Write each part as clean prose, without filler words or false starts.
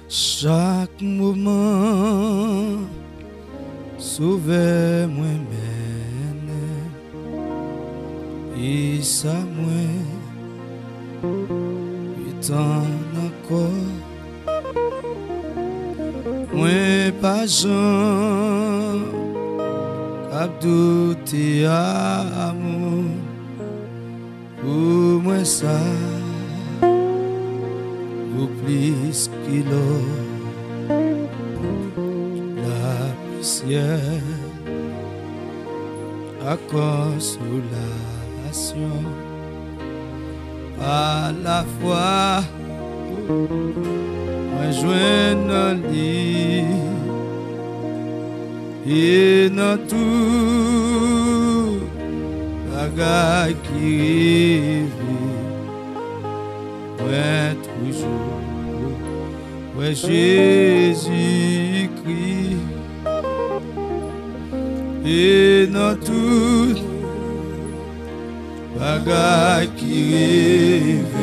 Chaque moment sauver moi mène et ça moi étant encore moi pas Jean cap douter amour pour moi ça plus qu'il la poussière à consolation à la fois moi joindre lit et dans tout bagaille qui ouais toujours ouais Jésus-Christ et dans tout bagaille qui rêve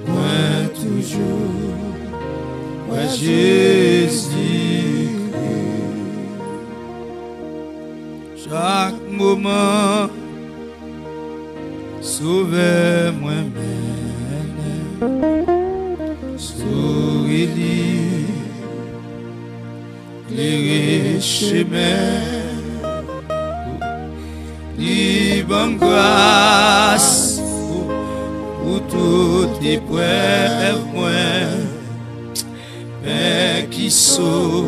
ouais toujours ouais Jésus-Christ chaque moment sauver moi-même souris les chemins libre grâce pour toutes les preuves mais qui sont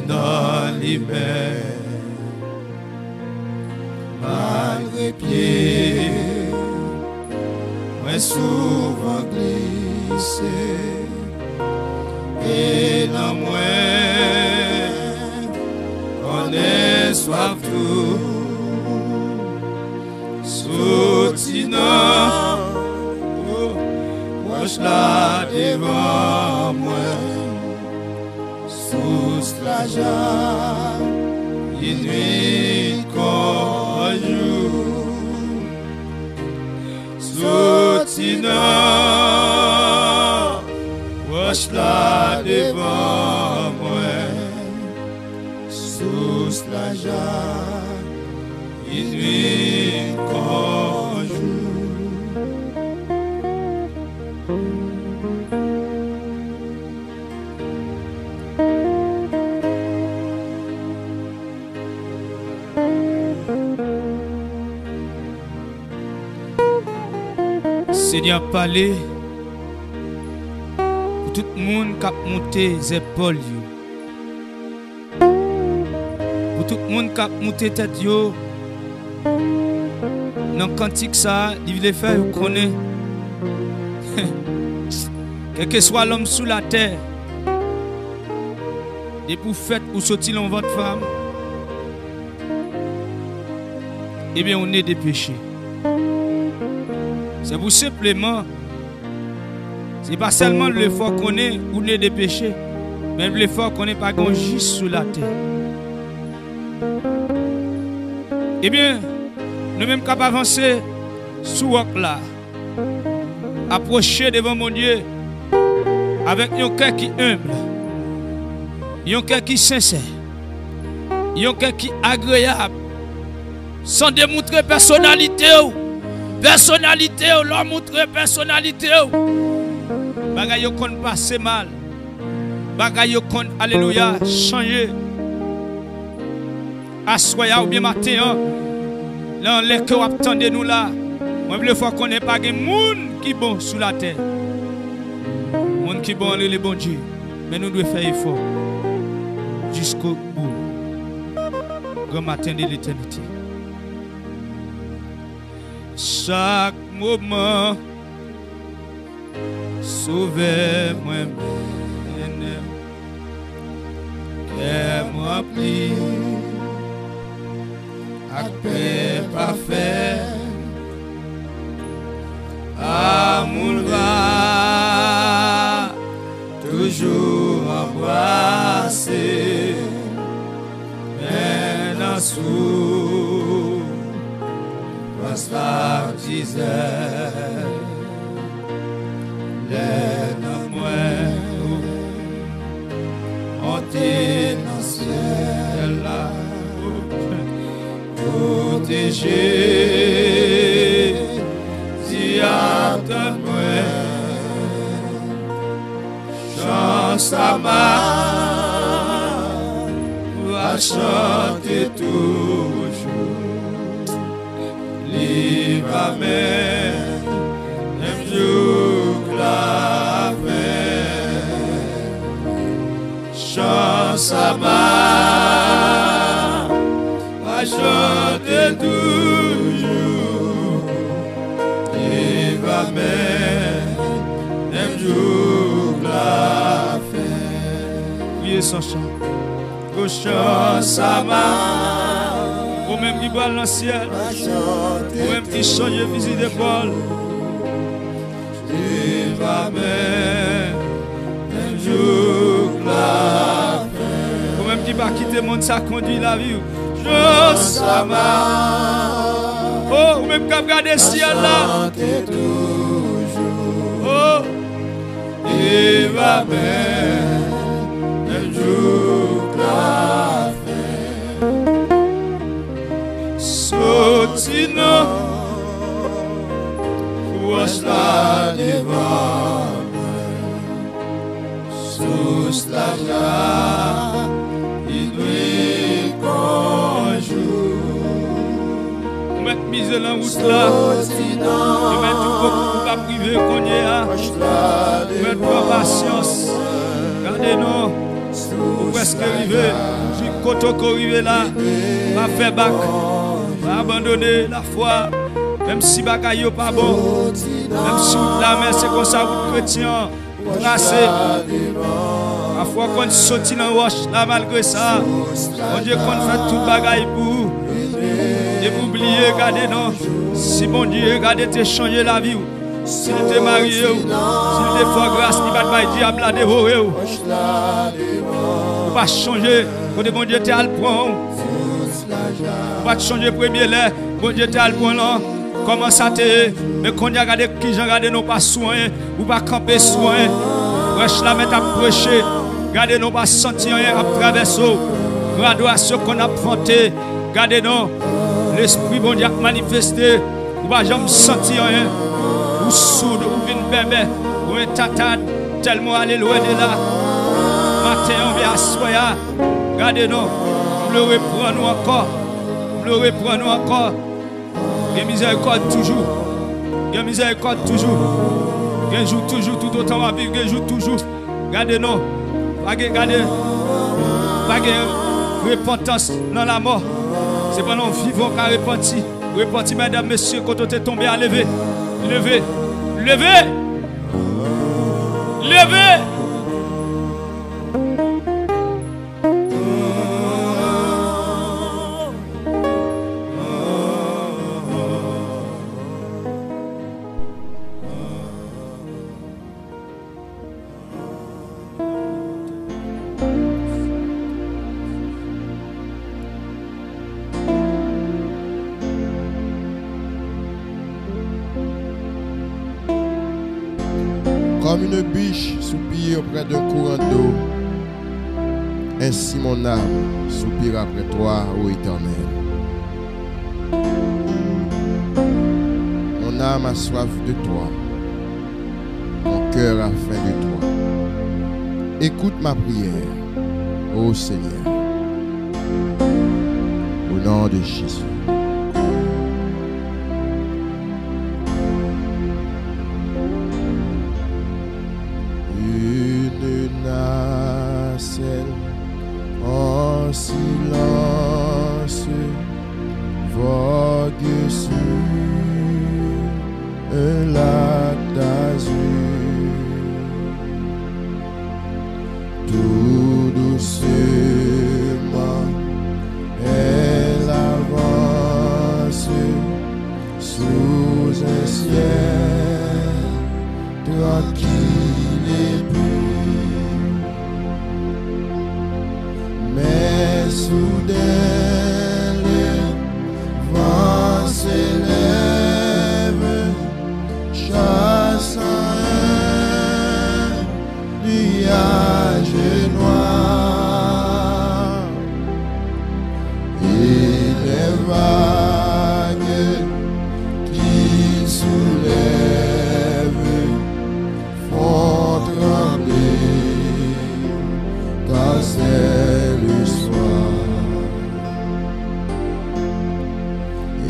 dans les mains malgré pied moi souvent glissé et dans moi on est soif tout soutenant proche là devant moi sous la joie et nuit comme jour soutenant proche là devant moi sous la joie et nuit comme jour. Seigneur, parler pour tout le monde qui a monté les épaules. Pour tout le monde qui a monté la tête. Dans le cantique, ça, il veut faire, vous connaissez. Quel que soit l'homme sous la terre, et pour faites ou sortir dans votre femme, eh bien, on est des péchés. C'est pour simplement, c'est pas seulement l'effort qu'on est ou est des péchés, même l'effort qu'on est pas grand juste sous la terre. Eh bien, nous même capables d'avancer sous là, approcher devant mon Dieu avec un cœur qui humble, un cœur qui sincère, un cœur qui agréable, sans démontrer personnalité. Personnalité, l'homme montre personnalité. Bagay yo kon passe mal. Bagay yo kon, alléluia, changer. Assoya ou bien matin, là, les que attendez nous là. Moi, le fois qu'on n'est pas de monde qui bon sous la terre. Monde qui bon, le bon Dieu. Mais nous devons faire effort jusqu'au bout. Grand matin de l'éternité. Chaque moment, sauvez-moi, que moi prie, après parfait, amour va toujours embrasser, mais dans sous passe la disait, les noms on t'est dans le ciel là, protégé, si à ton moi, chance à ma, va chanter toujours, livre à même jour la chance à ma, va chanter toujours, et va même jour la fête. Priez son chant, oh chance à ma, ou même qui voit dans le ciel, ou même qui change visite d'épaule, et va même jour la fête. Ou même qui va quitter le monde, ça conduit la vie. Chance à ma, oh, ou même qui va regarder le ciel là, oh, et va même jour la fête. Sotino, wash la devant, sous la joie, il doit conjour. On met mise dans la route là, on met tout beaucoup pour pas priver qu'on y a. On met pas patience. Regardez-nous, on presque arrivé. Si Koto arrivé là, va faire bac, va abandonner la foi. Même si bagaille n'est pas bon, même si la mer c'est comme ça, vous chrétiens, tracé. Parfois quand on sortit dans la roche, là malgré ça, on Dieu qu'on fait tout bagaille pour vous. Et vous oubliez, regardez non, si bon Dieu, regardez, te changer la vie. Si vous êtes marié, si vous êtes fort grâce, il va te diable à dévorer. Vous ne pas changer, quand bon Dieu te le prend. Vous ne pas changer premier lait, bon Dieu te le prend là. Comment ça te, mais quand on a regardé qui j'ai regardé non pas soin, ou pas camper soin, wesh la mettre à prêcher, regardez non pas sentir rien à traverser, graduation qu'on a affronté, regardez non, l'esprit bon Dieu a manifesté, ou pas jamais sentir rien, ou sourd, ou une bébé, ou un tatane, tellement aller loin de là, matin on vient à soya, regardez non, le reprend nous encore, le reprend nous encore. Il y a miséricorde toujours. Il y a miséricorde toujours. Il joue toujours tout autant à vivre. Il joue toujours. Regardez-nous. Regardez. Pas de repentance dans la mort. C'est pas nous vivons qu'à repentir. Repentir, mesdames, messieurs, quand on est tombé à lever. Levez. Levez. Levez. Comme une biche soupire auprès d'un courant d'eau, ainsi mon âme soupire après toi, ô Éternel. Mon âme a soif de toi, mon cœur a faim de toi. Écoute ma prière, ô Seigneur, au nom de Jésus. En silence vogue sur un lac d'azur, tout doucement elle avance. soudain les vents s'élèvent, chassant un nuage noir, et les vagues qui soulèvent font trembler, car c'est le soir.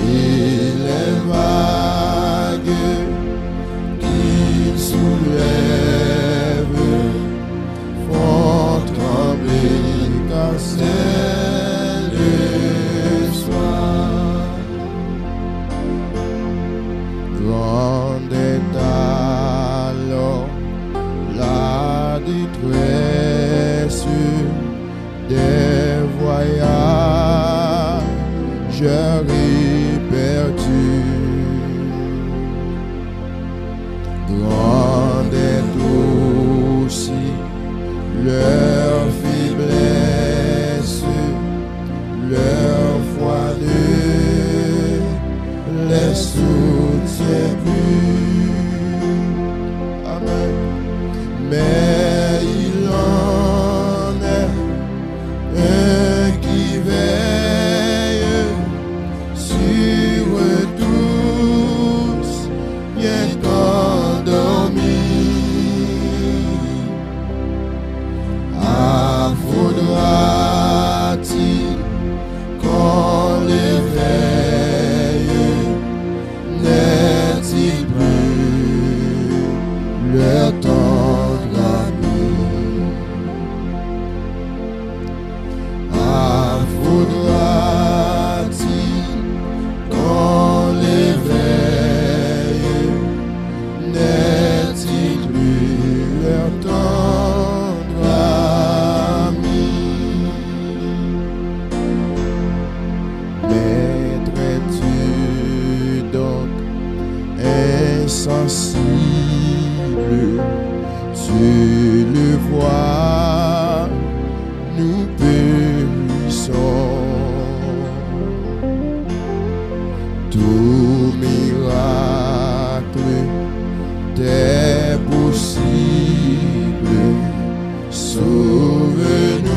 Et les vagues qui soulèvent font trembler, car c'est le soir. Grande est alors la détresse des voyageurs éperdus. Grande est aussi leur faiblesse, leur foi ne les soutient plus. Amen. Mais il en est un qui veille sur tous, bien endormis. Faudra-t-il qu'on l'éveille? N'est-il plus leur tendre ami? Faudra-t-il qu'on l'éveille? N'est-il plus leur tendre ami? Mettrais-tu donc insensible, tu le vois, nous périssons. Tout miracle t'est possible, sauve-nous,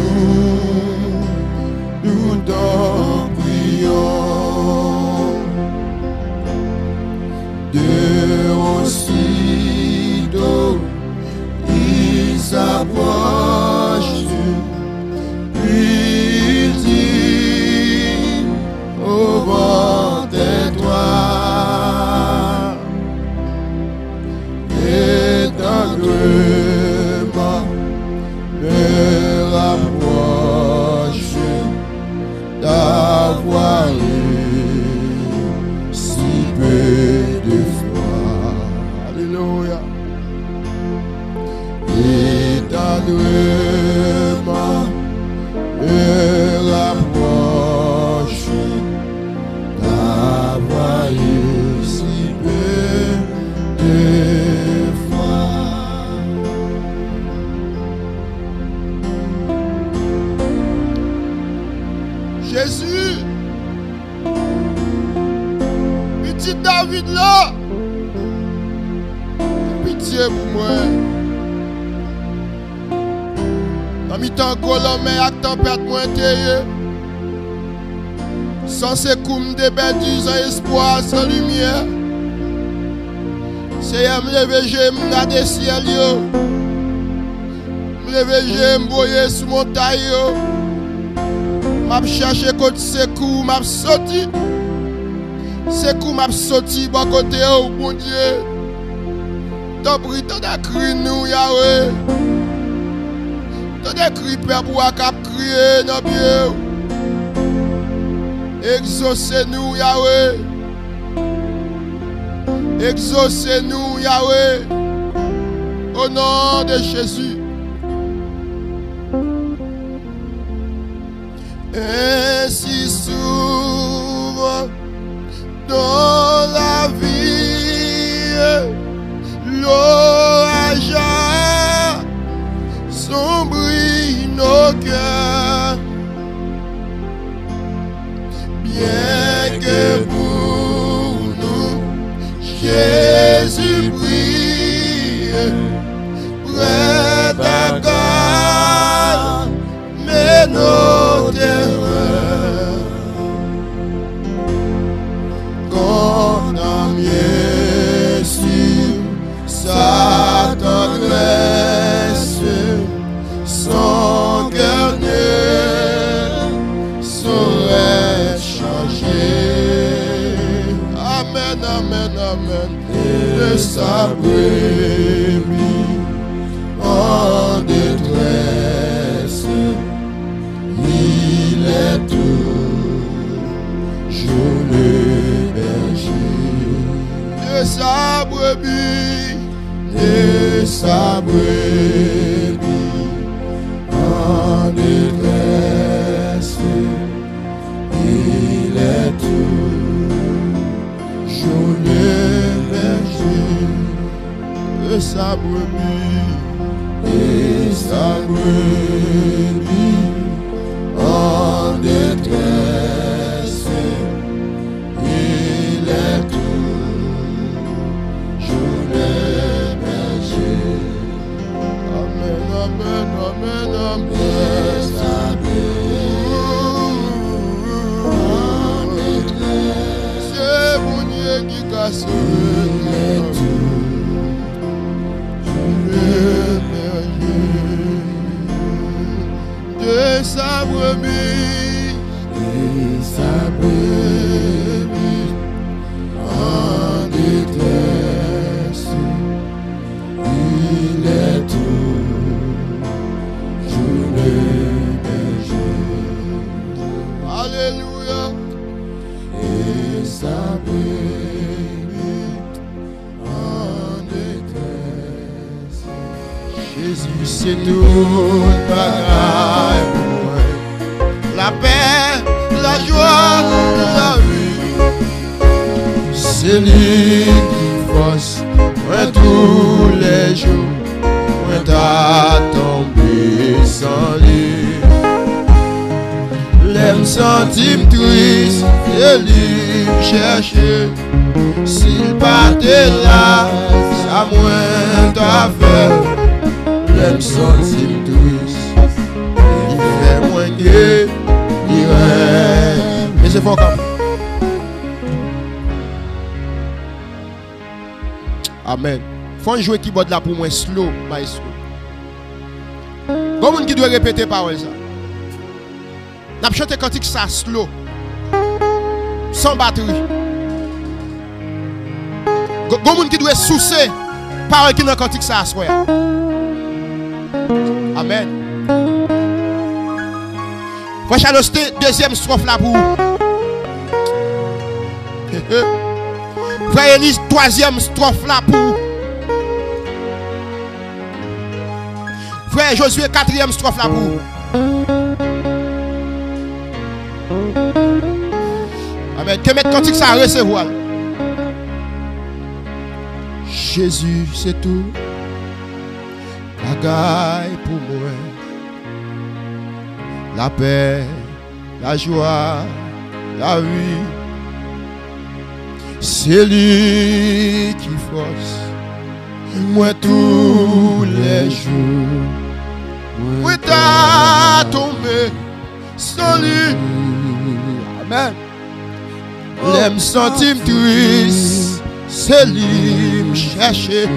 nous t'en prions. De aussitôt il s'approche, puis il dit au vent tais-toi, et tendrement le rapproche d'avoir eu si peu de foi. Alléluia. Et tendrement le rapproche d'avoir eu si peu de foi. Jésus, petit David là, pitié pour moi. Dans mi-temps Colombe ak tempête moi intérieur, sans ces coups de perdu, sans espoir, sans lumière. C'est à me lever, je me regarder ciel yo, me lever, je me voyer sous montagne yo. M'a cherché côté secours, m'a sorti. Secours m'a sorti bon côté oh bon Dieu. T'as pris tant de cris nous Yahweh. Tant de cris père pour cap crier dans pied. Exaucez-nous Yahweh. Exaucez-nous Yahweh. Au nom de Jésus. Ainsi s'ouvre dans la vie l'orage sombre nos cœurs. rien que pour nous. Jésus prie, prêt à calmer nos terreurs. Qu'on a mieux sur sa tendresse, son cœur ne saurait changer. Amen, amen, amen. De sa brebis en détresse, il est toujours le berger. De sa brebis, en détresse, il est toujours le berger. De sa brebis, en détresse, il est toujours le berger. Amen, amen, amen, amen. C'est mon Dieu qui casse le de sa brebis, en détresse, il est toujours le berger. Alléluia. Et sa brebis en détresse. Jésus, c'est tout bagaille pour moi. La paix, la joie, la vie. C'est lui qui force moi tous les jours. Moi t'as tombé sans lui. L'aime sentir triste, et lui chercher. S'il partait là, ça moins t'a fait. L'aime sentir triste, il fait moins gai, il rêve. Mais c'est fort comme. Amen. Faut jouer keyboard là pour moi slow, my slow. Comment qui doit répéter parole ça? N'a pas chanté cantique ça slow, sans batterie. Comment qui doit soucier parole qui dans cantique ça soir. Amen. Frère Charles, deuxième strophe là pour Frère Élise, troisième strophe là pour Frère Josué, quatrième strophe là pour Amen. Que mettre cantique ça recevoir. Jésus, c'est tout. Bagaille pour moi. La paix, la joie, la vie. C'est lui qui force moi tous les jours. Oui, t'as tombé sans lui. Amen. L'aime sentir triste, c'est lui me chercher.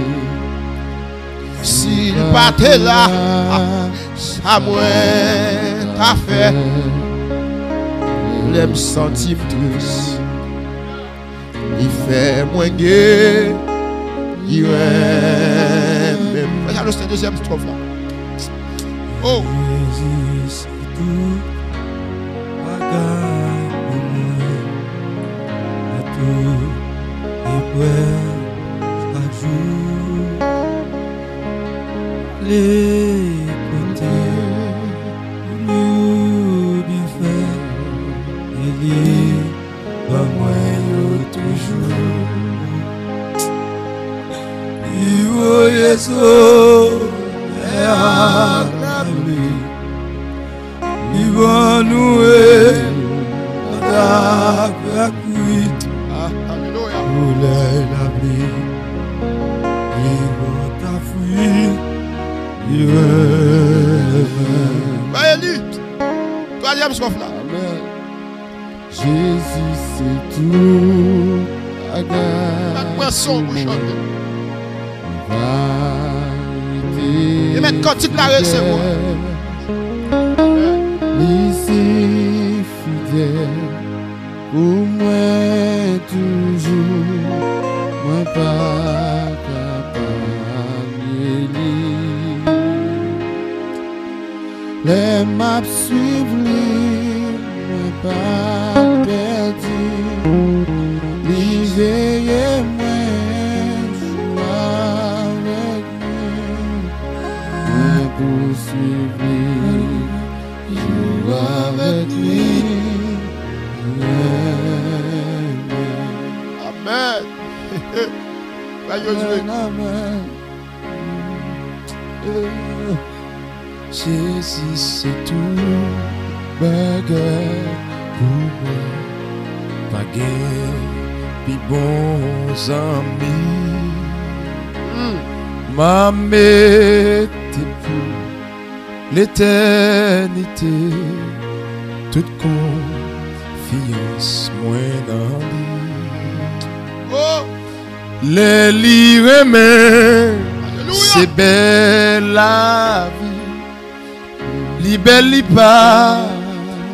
S'il partait là, ça moins t'a fait. L'aime sentir triste, il fait moins gai, il aime même. Regarde cette deuxième strophe là. Oh! Jésus, c'est tout, bagaille pour moi. À tout et chaque jour. L'écouter, nous bien faire, et lui, pas moi toujours. Il voyait ça, et à lui, il va nous aider. Jésus, c'est tout. Agarre. Et maintenant, quand tu l'as recevoir. Lycée fidèle, pour moi toujours, moi pas capable de lire. Les maps suivent, moi pas perdu. L'hiver, moi joue avec nous, moi poursuivre. Avec lui. Amen. Amen. Jésus, c'est tout. Bagarre pour moi. Baguette, puis bons amis. Ma mère pour l'éternité, toute confiance moins dans lui. Oh. Les livres mains, c'est belle la vie. Li belle li pas,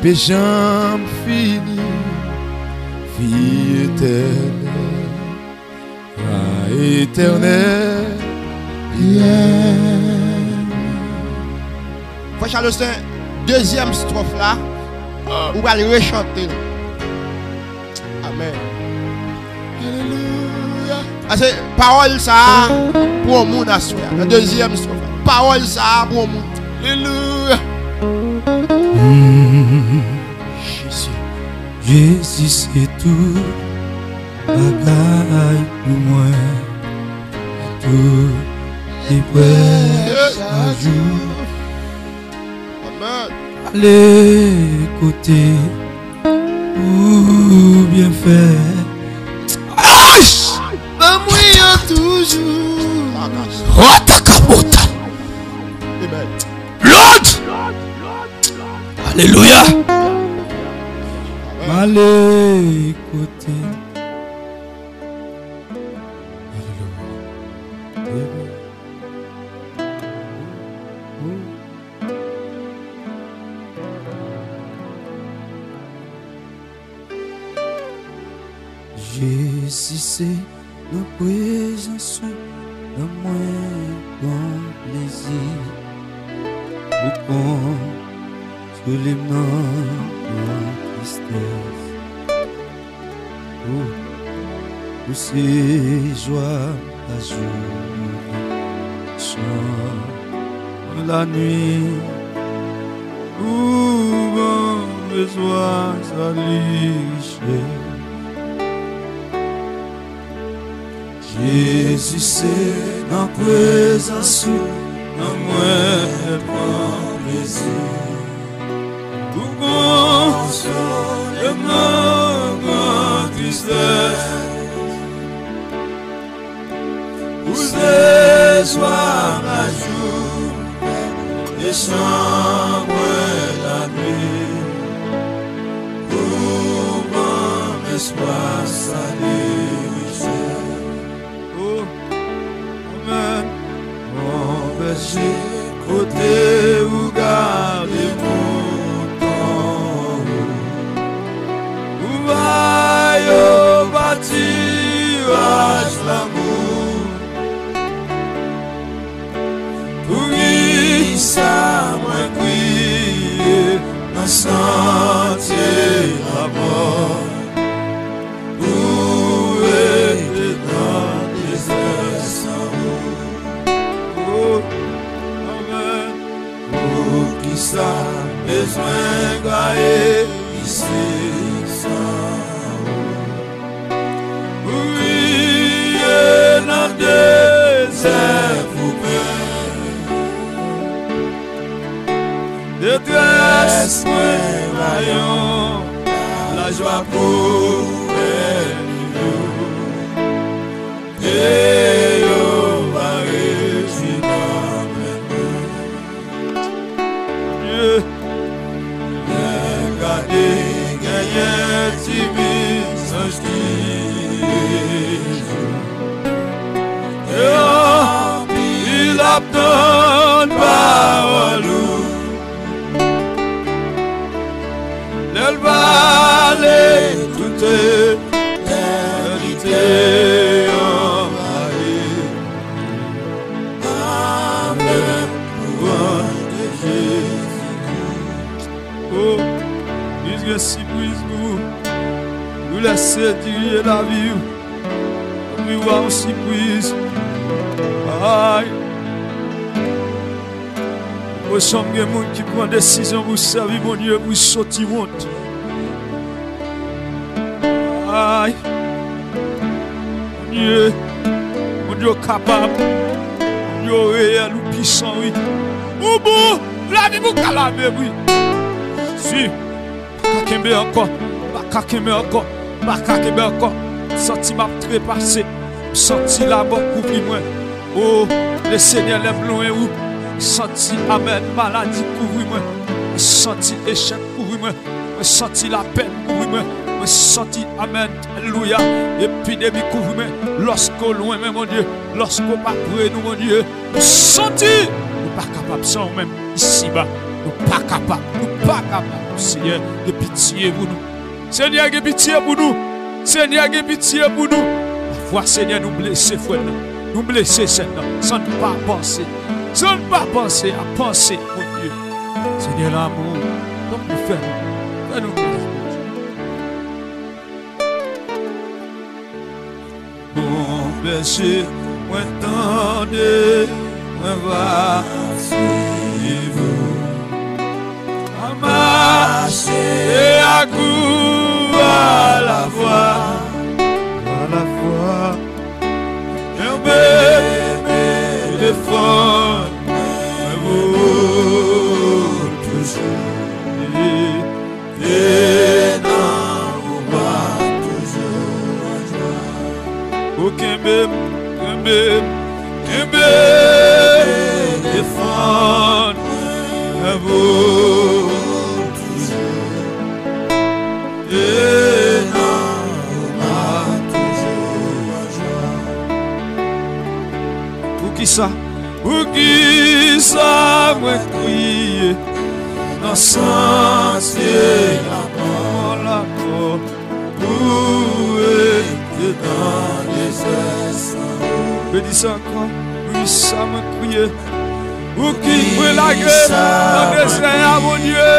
péchant fini. Vie éternelle, éternelle, Frère Charles, deuxième strophe là, on va le rechanter. Amen. Alléluia. C'est parole ça pour le monde à soi. La deuxième strophe. Parole ça pour le monde. Alléluia. Jésus, c'est tout. Bagaille pour moi. Tout est prêt à jour. Amen. Allez côté ou bien faire. Amour toujours. Ratakabota. Amen. Lord. Alléluia. Allez côté. Jésus, c'est nos présence, le moins bon plaisir. Beaucoup sur les noms de tristesse. Pour ces joies à jour, chant la nuit, où bon besoin s'allicher. Jésus, c'est dans présence, dans moins bon plaisir. Pour consoler ma tristesse. Pour ces soirs à jour, des chambres la nuit. Pour mon espoir s'allier. Amen. Mon péché, côté où garder mon temps. Où va yo bâtir l'amour. Pour qui ça m'a crié dans sentier la mort. Pour être dans les airs sans Amen. Pour qui ça besoin gaé ici sans oui, dans le désert pour détresse, rayon, la joie pour nous. Et yo va réussir dans regardez, gagner divines anges il attend parole. Elle va aller toute l'éternité envahie avec le pouvoir de Jésus. Oh, puisque si puisse nous laisser diriger la vie, nous voir aussi puisse. Aïe. Au sommet des gens qui prennent des décisions pour servir mon Dieu, pour sortir honte. Aïe. Mon Dieu capable, mon Dieu réel ou puissant, oui. Ou bon, la vie vous calmer, oui. Si, pas qu'aimer encore, pas qu'aimer encore, pas qu'aimer encore. Senti m'a trépassé, senti la mort couvrir moi. Oh, le Seigneur lève loin où. Senti amen, maladie couvrir-moi. Senti échec couvrir-moi. Senti la peine couvrir-moi. Senti amen, alléluia. Épidémie couvrir-moi. Lorsqu'au loin, mon Dieu. Lorsqu'au pas près nous, mon Dieu. Senti. Nous pas capables sans même ici-bas. Nous pas capables. Nous pas capables. Seigneur, de pitié pour nous. Seigneur, de pitié pour nous. Seigneur, de pitié pour nous. Parfois, Seigneur, nous blesser, frère. Nous blesser, Seigneur. Sans ne pas penser. Sans ne pas penser à penser, mon Dieu. Seigneur l'amour, comme nous faisons, fais-nous plaisir. Bon péché, moi tendez, moi va suivre. À marcher et à courir à la voix. À la fois, un bébé de fond. Et non, pas toujours. Aucun bébé, défendre vous toujours. Et non, pas toujours. Pour qui ça? Pour qui ça me crie? Dans sentier la mort, où est dans les essais. Je dis ça encore, oui, ça me crie. Où qui veut la gueule dans les essais, mon Dieu.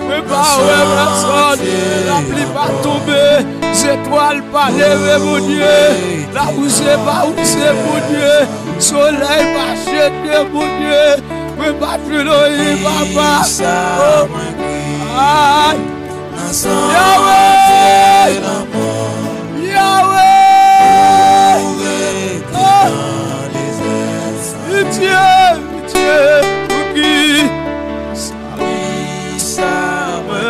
Mais pas ouais, personne, la pluie pas tomber, les étoiles pas lever, mon Dieu. La pousse pas où c'est, mon Dieu. Soleil pas jeter, mon Dieu. Mais pas plus loin, papa. Aïe. Yahweh. Yahweh. Pitié, pitié. Pour qui? Ça me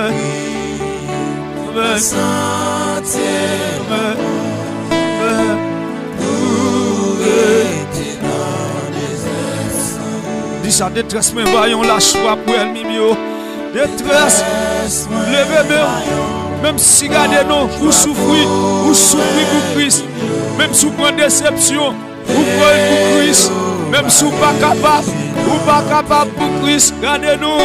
dis ça, détresse, mais voyons la choix pour elle, Mimio. Détresse, levez-moi. Même si regardez-nous, vous souffrez pour Christ. Même si vous prenez déception, vous prenez pour Christ. Même si vous pas capable pour Christ. Regardez-nous,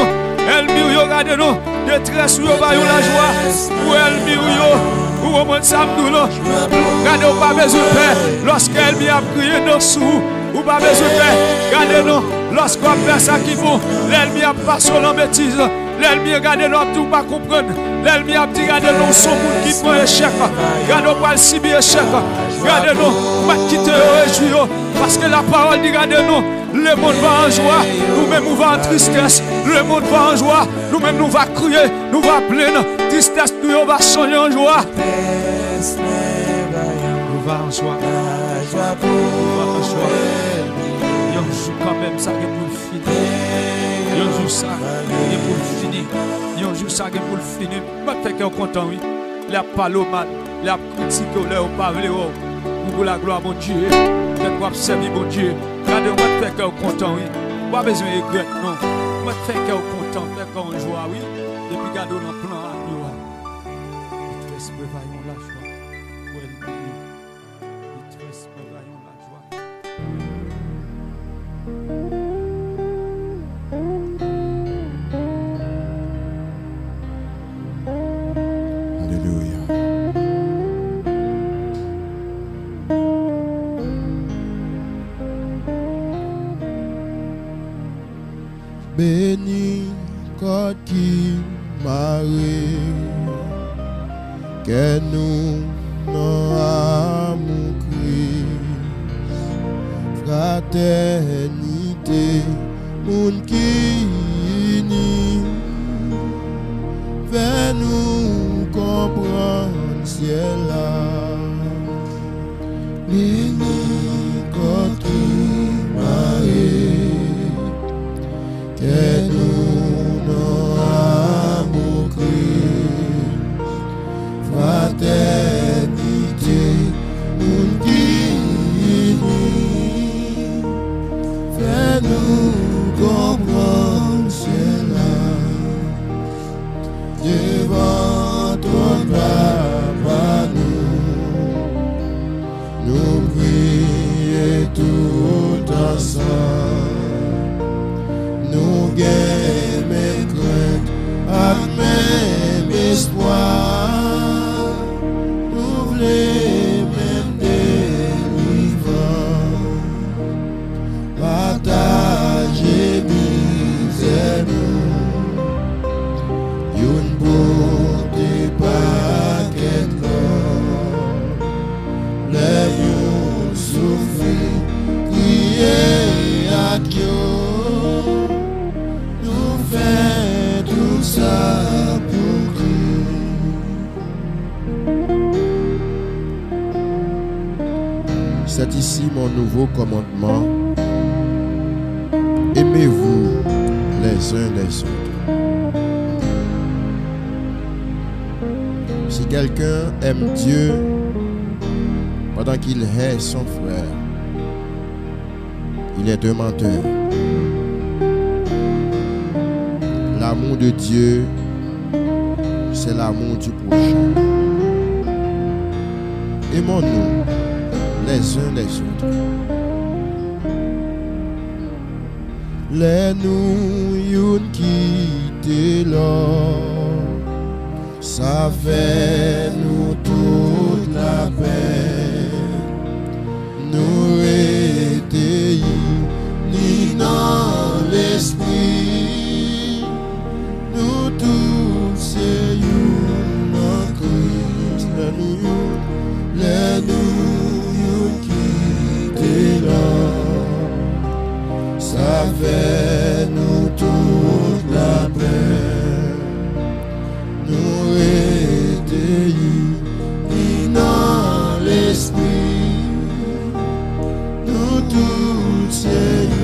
Elmirio, regardez-nous. Détresse, voyons la joie pour Elmirio. Pour au moins ça, regardez, vous pas besoin de paix. Lorsqu'Elmi a crié dans sous. Ou pas besoin de paix. Regardez-nous, lorsqu'on fait ça qui vaut, l'ennemi a pas sur la bêtise. L'ennemi regardez-nous, tout pas comprendre. L'ennemi a dit, regardez-nous, son monde qui prend échec. Regardez-nous, pas le cible échec. Regardez-nous, pas quitter réjouir. Parce que la parole dit, regardez-nous, le monde va en joie. Nous-mêmes, nous va en tristesse. Le monde va en joie. Nous-mêmes, nous va crier. Nous va plaindre. Tristesse, nous va changer en joie. Nous va en joie. Un jour quand même ça pour le finir. Un jour ça pour le finir. Un jour ça pour le finir. Je suis content, oui. Il a parlé mal, il a critiqué, il a parlé pour la gloire, mon Dieu. Vous avez servi, mon Dieu. Regardez, je suis content, oui. Pas besoin de regret, non. Je suis content, je suis en joie, oui. Et puis, regardez, on a plan à nous. Détresse me vaillons la joie. Pour elle mourir. Détresse me vaillons la joie. Alléluia. Béni quand qui marie, que nous non amour Christ, fraternité, monde qui uni, fais nous comprendre ciel là. Béni quand qui marie, que nous non amour Christ, fraternité, monde qui uni, fais-nous comprendre cela. Devant ton papa nous prions tout ensemble. Nous gagnons même crainte, avec même espoir. Nous voulons même délivrance. Partager misère nous. Une beauté paquet l'or. Les yeux souffrent, crier à Dieu. Nous faisons tout ça pour Dieu. C'est ici mon nouveau commandement. Aimez-vous les uns les autres. Si quelqu'un aime Dieu pendant qu'il hait son frère, il est un menteur. L'amour de Dieu, c'est l'amour du prochain. Aimons-nous les uns les autres. Les nous yon quitter l'or, ça fait nous toute la peine. Nous étions ni dans l'esprit, nous tous c'est yon en Christ. Les nous yon quitter l'or, ça fait nous toute la peine. Nous étions ni dans l'esprit, nous tous c'est une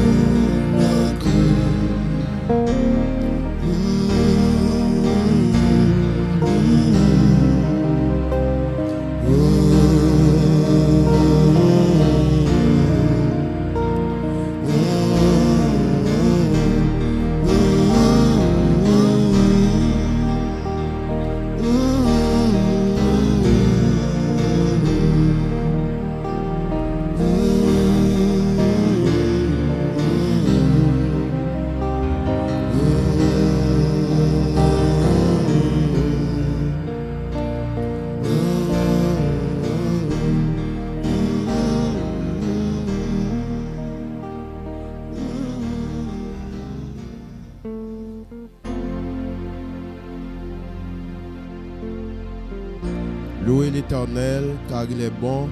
Louez l'Éternel, car il est bon,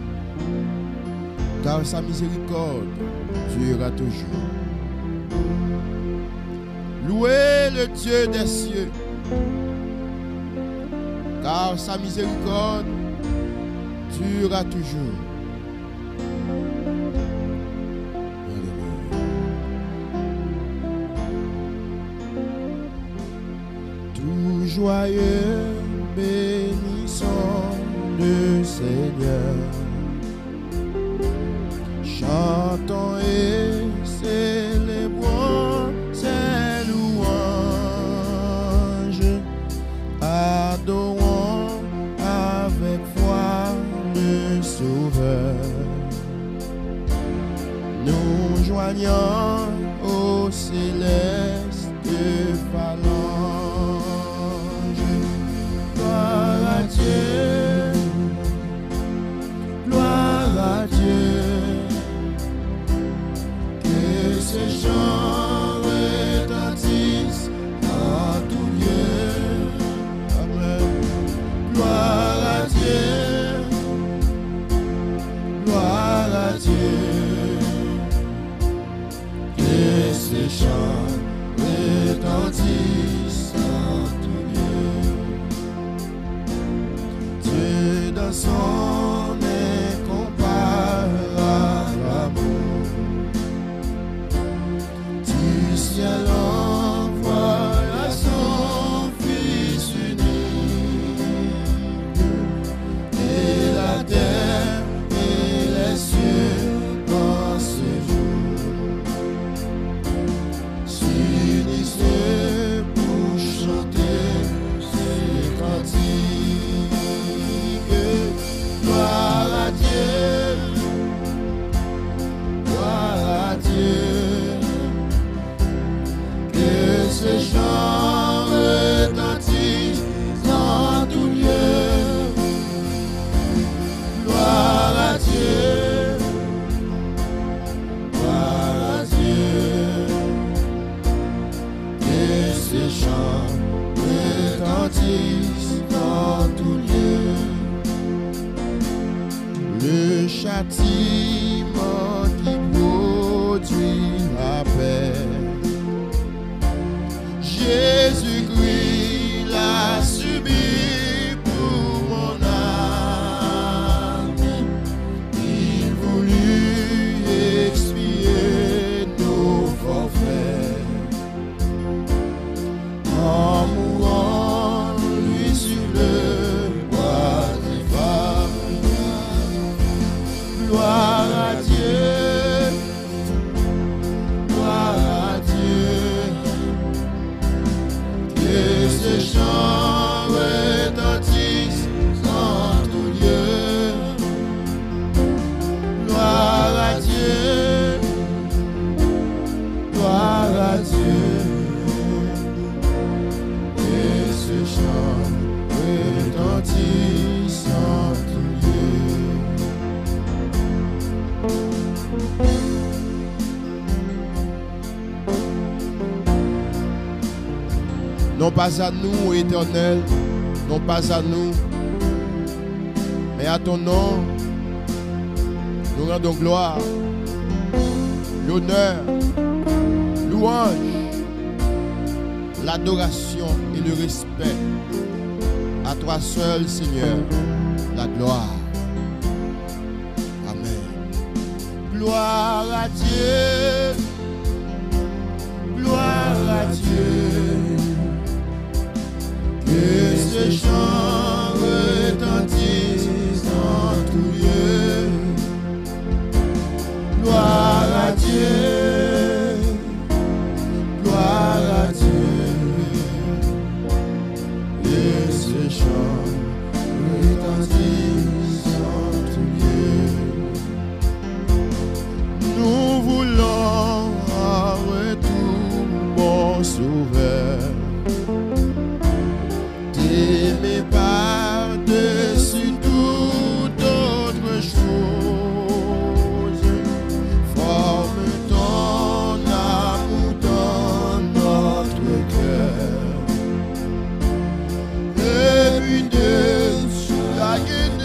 car sa miséricorde durera toujours. Louez le Dieu des cieux, car sa miséricorde durera toujours. Tout joyeux, bénissons le Seigneur. Chantons et célébrons ses louanges. Adorons, joignant au céleste phalange. Gloire à Dieu, gloire à Dieu, que ces chants retentissent en tout lieu. Amen. Gloire à Dieu, gloire à Dieu, que ces chants retentissent en tout lieu. Dieu dans son incomparable amour, du ciel envoie son Fils unique, et la terre et les cieux dans ce jour s'unissent pour chanter ces cantiques. Gloire à Dieu, gloire à Dieu, que ces chants retentissent en tout lieu. Gloire à Dieu, gloire à Dieu, que ces chants retentissent en tout lieu. Le châtiment qui produit la paix, Jésus-Christ l'a subi pour mon âme. Il voulut expier nos forfaits en mourant lui sur le bois des femmes. Gloire à Dieu, gloire à Dieu, que ces chants retentissent en tout lieu. Gloire à Dieu, gloire à Dieu, que ces chants retentissent en tout lieu. Non pas à nous, Éternel, non pas à nous, mais à ton nom, nous rendons gloire, l'honneur, louange, l'adoration et le respect. À toi seul, Seigneur, la gloire. Amen. Gloire à Dieu, gloire à Dieu, que ces chants retentissent en tout lieu. Gloire à Dieu, gloire à Dieu, que ces chants retentissent en tout lieu. Nous voulons en retour, bon sauveur, t'aimer par-dessus toute autre chose. Forme ton amour dans notre cœur, et puis de la gueule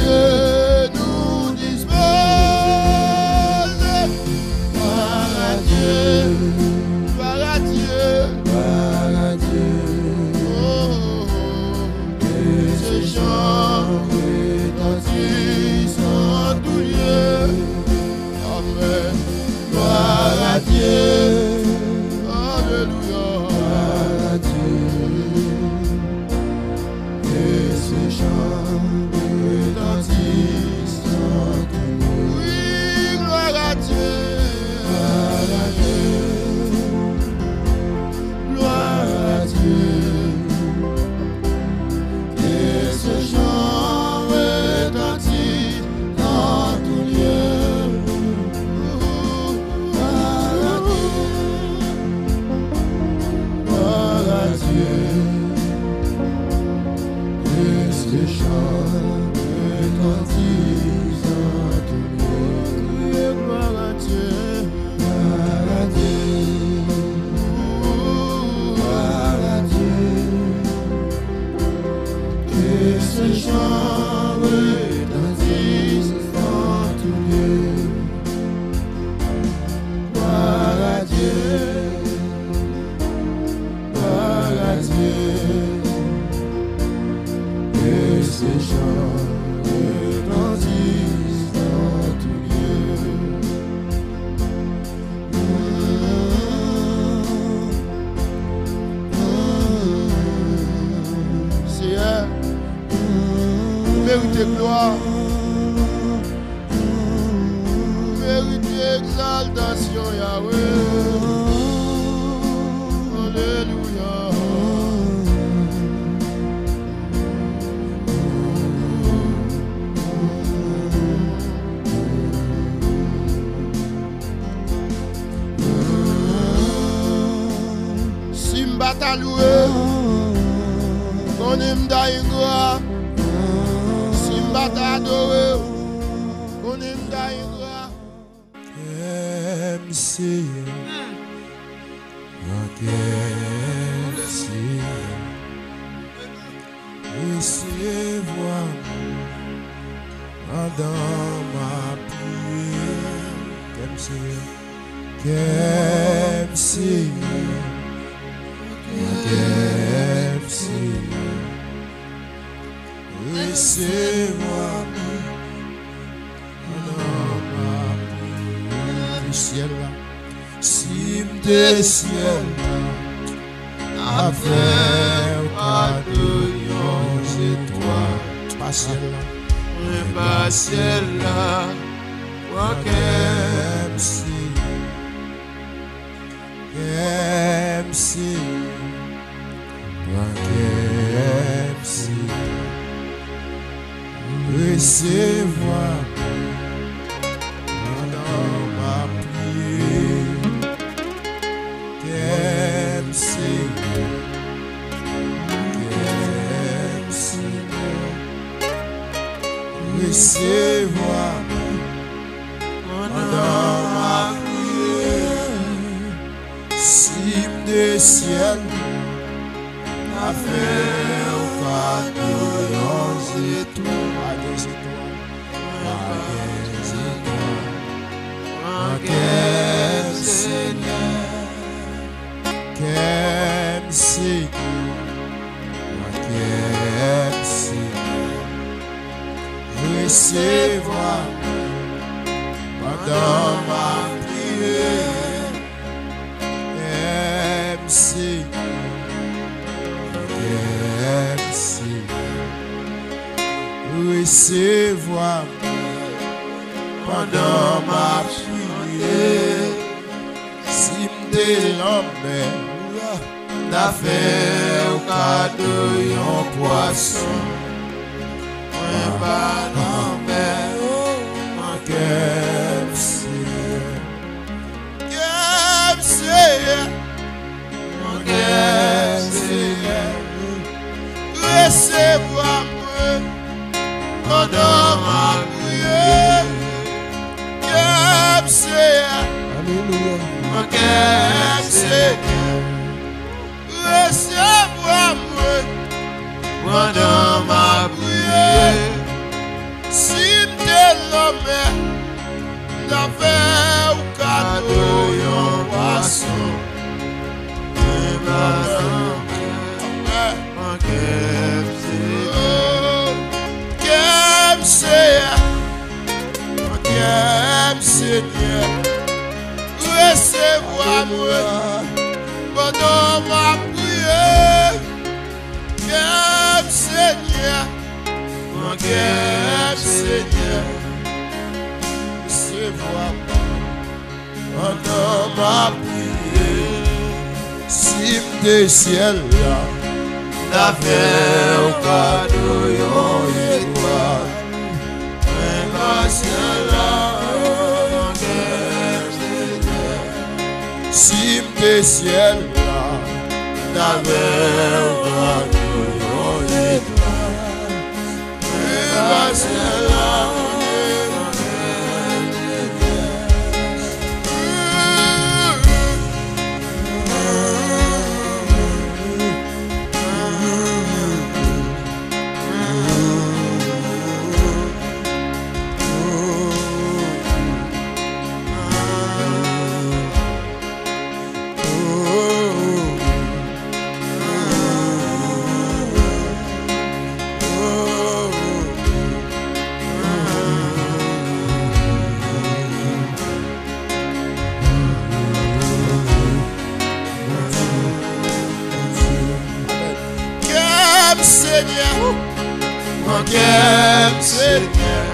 Mon cœur, Seigneur,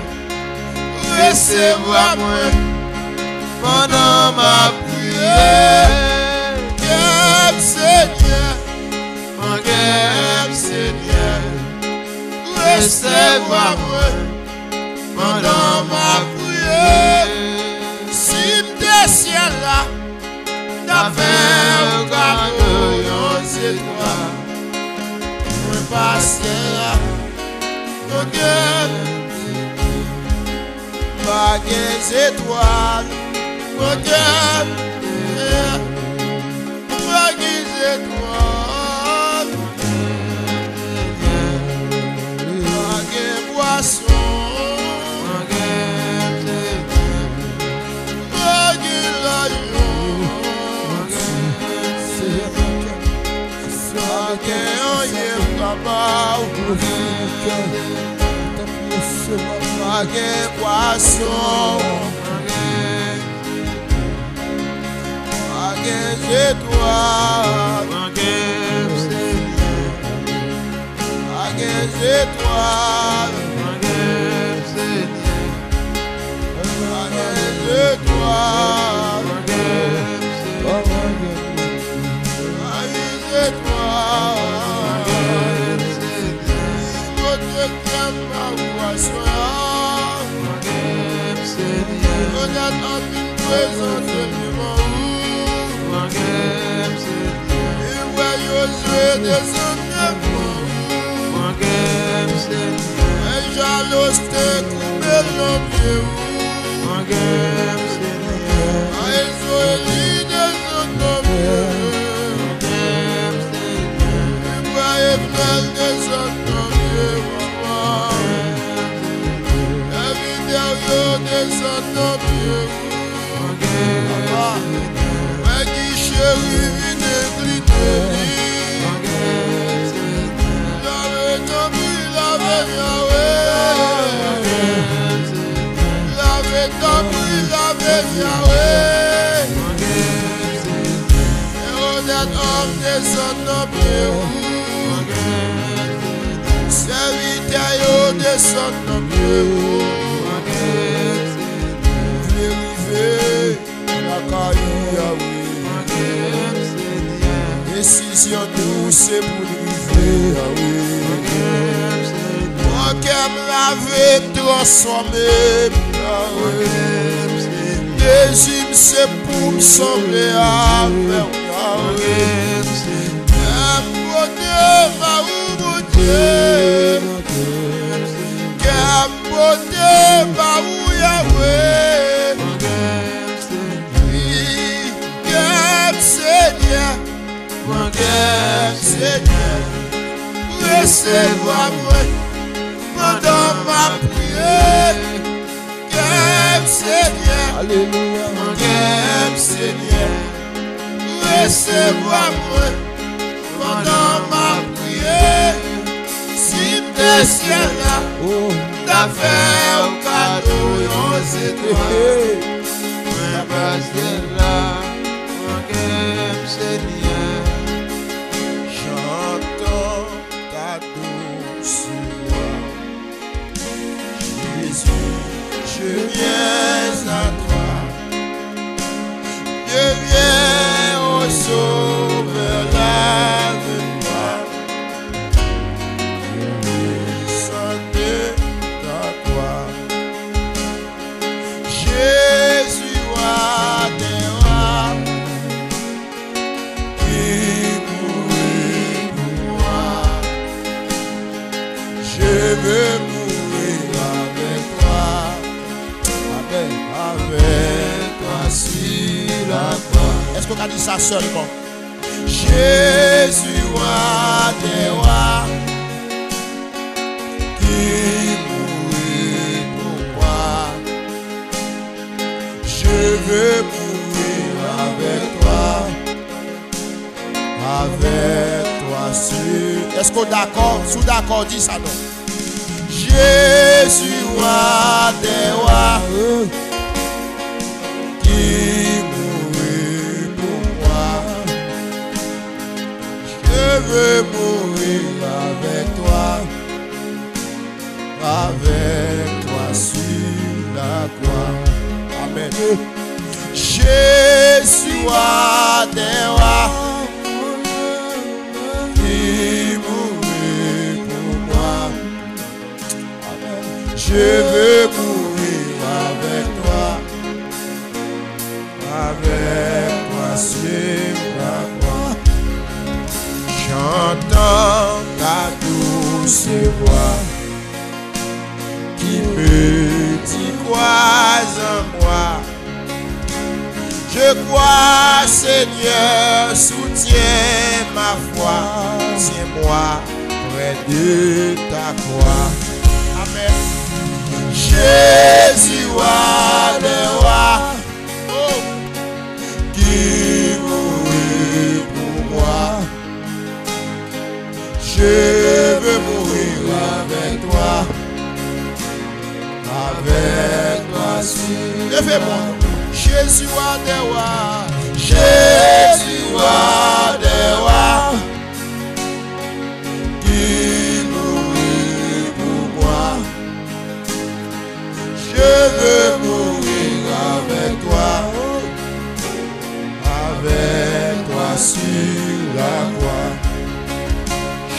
recevoir-moi pendant ma prière. Cœur, Seigneur, mon cœur, Seigneur, recevoir-moi pendant ma prière. Si m'te ciel là, t'as fait un cadeau, c'est toi. Passer mon cœur, pas des étoiles, mon cœur, pas des étoiles, pas des boissons, pas des laillons, pas des papa, pas de poisson, pas de étoiles, pas de étoiles, pas de étoiles, décision douce pour arriver à mon cœur m'avait transformé. Désir c'est pour me sembler à Yahweh. Mon Dieu, mon Dieu, mon Dieu, mon Yahweh. Seigneur, mon cœur, Seigneur, recevoir-moi pendant ma prière. Cœur, Seigneur, alléluia, mon cœur, Seigneur, recevoir-moi pendant ma prière. Si t'es ciel là, t'as fait un cadeau, c'est toi. Mais pas là. Seigneur, j'entends ta douce voix. Jésus, je viens à toi. Je viens au sauveur avec toi. Descendez ta croix. Jésus, roi des rois. Je veux mourir qu'on a dit ça seulement? Jésus, roi des rois, qui mourit pour moi. Je veux mourir avec toi. Avec toi, est-ce qu'on est d'accord? Sous d'accord, dis ça non. Jésus, roi des rois, qui mourit pour moi. Je veux mourir avec toi sur la croix. Amen. Jésus, roi des rois, je veux mourir avec toi sur la croix. J'entends ta douce voix qui me dit crois en moi. Je crois, Seigneur, soutiens ma foi. Tiens-moi près de ta croix. Amen. Jésus, roi des rois, qui mourit pour moi. Je veux mourir avec toi sur. Levez-moi. Jésus, roi des rois, Jésus, roi des rois, qui mourit pour moi. Je veux mourir avec toi sur la croix.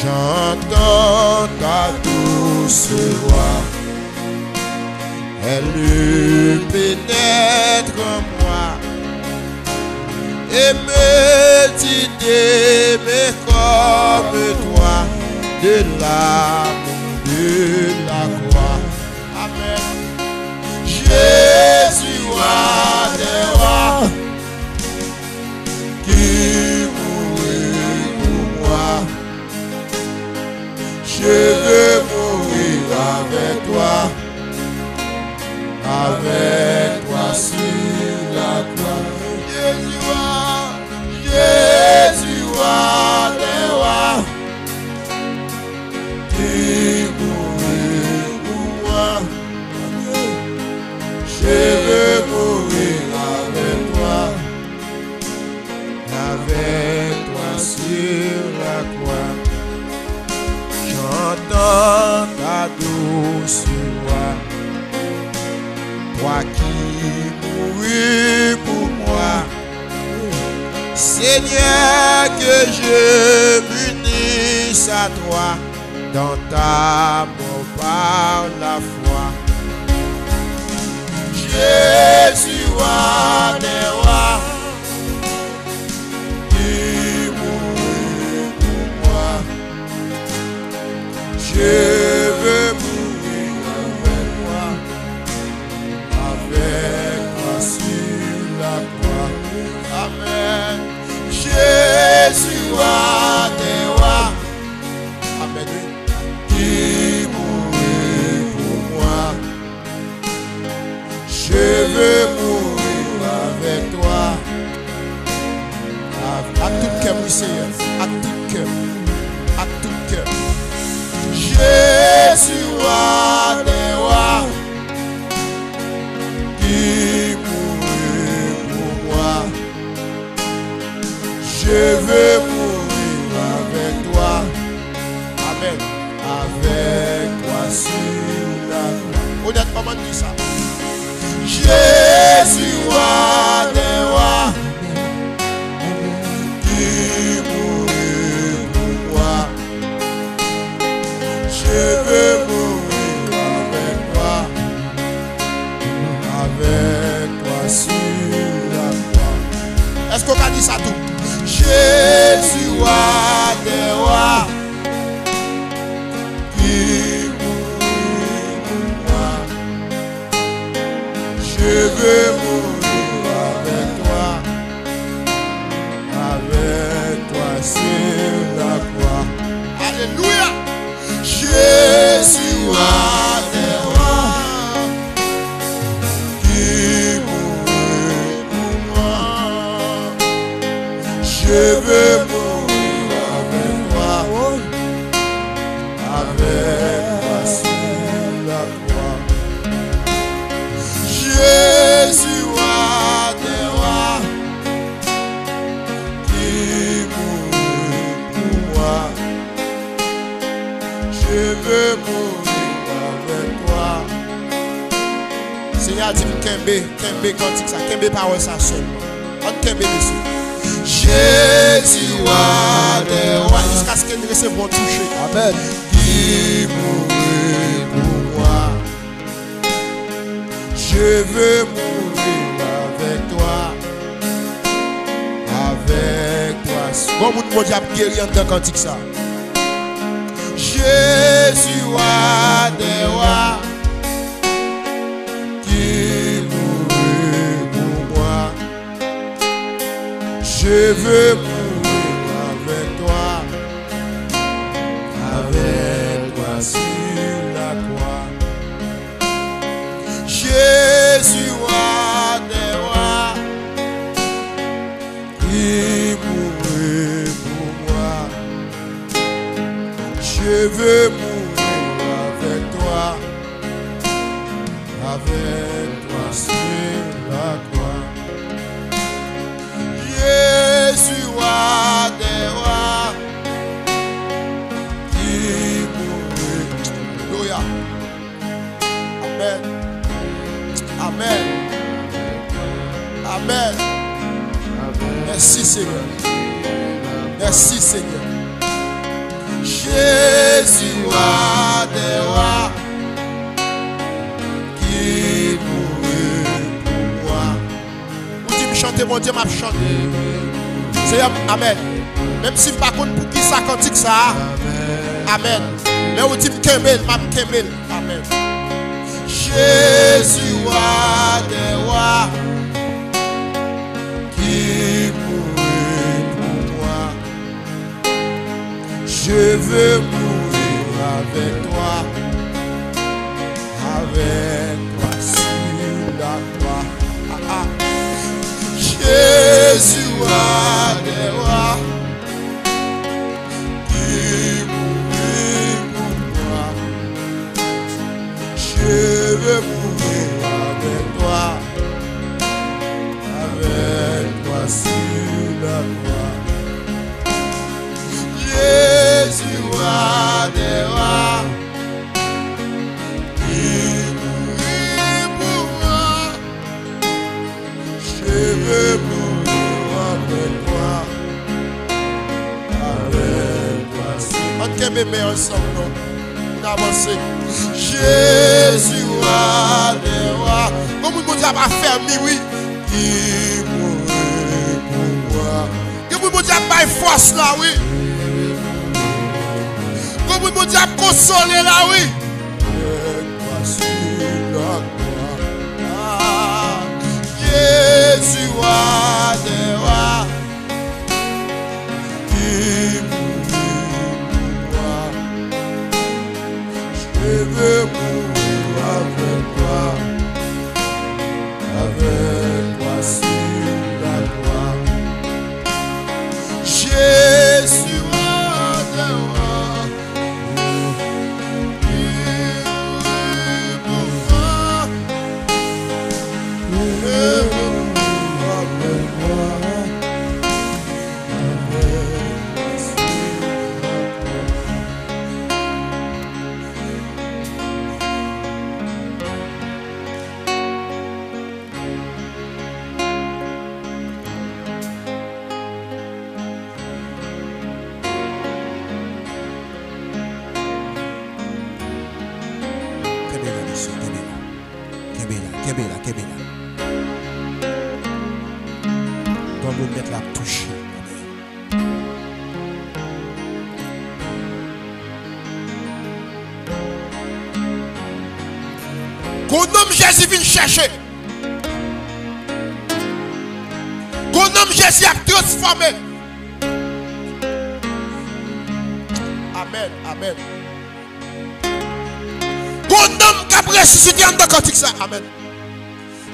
J'entends ta douce voix, elle pénètre en moi et me dit d'aimer comme toi de l'amour de la croix. Amen. Jésus, roi des rois, qui mourit pour moi. Je veux mourir avec toi sur la croix. Jésus, roi des rois, qui mourit pour moi. Je veux mourir avec toi sur la croix. J'entends ta douce voix, toi qui mouris pour moi. Seigneur, que je m'unisse à toi dans ta mort par la foi. Jésus, roi des rois, qui mourit pour moi. Je veux mourir avec toi sur la croix. Amen. Jésus, roi des rois, amen, qui mourit pour moi. Je veux mourir avec toi. À tout cœur, oui Seigneur, à tout cœur, à tout cœur. Jésus, roi des rois, qui mourit pour moi. Je veux mourir avec toi. Amen. Avec toi sur la croix. Honnêtement, dis ça. Jésus, roi des rois, qui mourit pour moi. Je veux mourir avec toi sur la croix. Est-ce qu'on a dit ça tout? Jésus, roi des rois, qui mourit pour moi. Je veux mourir avec toi Seigneur a dit Kembe cantique ça, Kembe parole ça seul. On Kembe dessus. Jésus roi des rois, jusqu'à ce qu'il receive bon toucher. Amen. Qui mourut pour moi. Je veux mourir avec toi. Avec toi. Bon, mon Dieu a guéri en tant cantique ça. Jésus roi des rois. Qui mourut pour moi. Je veux mourir avec toi. Avec toi sur la croix. Jésus roi des rois. Qui mourut pour moi. Je veux mourir avec toi. Avec toi sur la croix. Jésus roi des rois. Qui mourut. Alléluia. Amen. Amen. Amen. Merci Seigneur. Merci Seigneur. Jésus roi des rois. Qui mourut pour moi. Vous dites chanter mon Dieu m'a chanté. Seigneur, amen. Même si par contre pour qui ça cantique ça. Amen. Mais vous dites Kemel, m'a Kemel. Amen. Jésus roi des rois. Qui mourut pour moi. Je veux mourir avec toi. Avec toi sur la croix. Jésus roi des rois. Qui mourut pour moi. Je veux mourir avec toi. Avec toi sur la croix. Jésus roi des rois. Qui mourut pour moi. Je veux mourir avec toi. Avec toi sur. On peut m'aimer ensemble. On avance. Jésus roi des rois. Comme mon Dieu a fermé, oui. Qui mourut pour moi. Que mon Dieu a pas force là, oui. Comme mon Dieu a consolé là, oui. Jésus roi des rois. Qui mourut pour moi. Je veux mourir avec toi. Avec toi sur la croix. Jésus roi des rois. Qui mourut pour moi. Je veux mourir avec toi. Avec toi sur la croix. Kebela. Doit nous mettre la touche. Qu'on nomme Jésus vient chercher. Qu'on nomme Jésus a transformé. Amen. Qu'on nomme qui a ressuscité en tant que ça. Amen.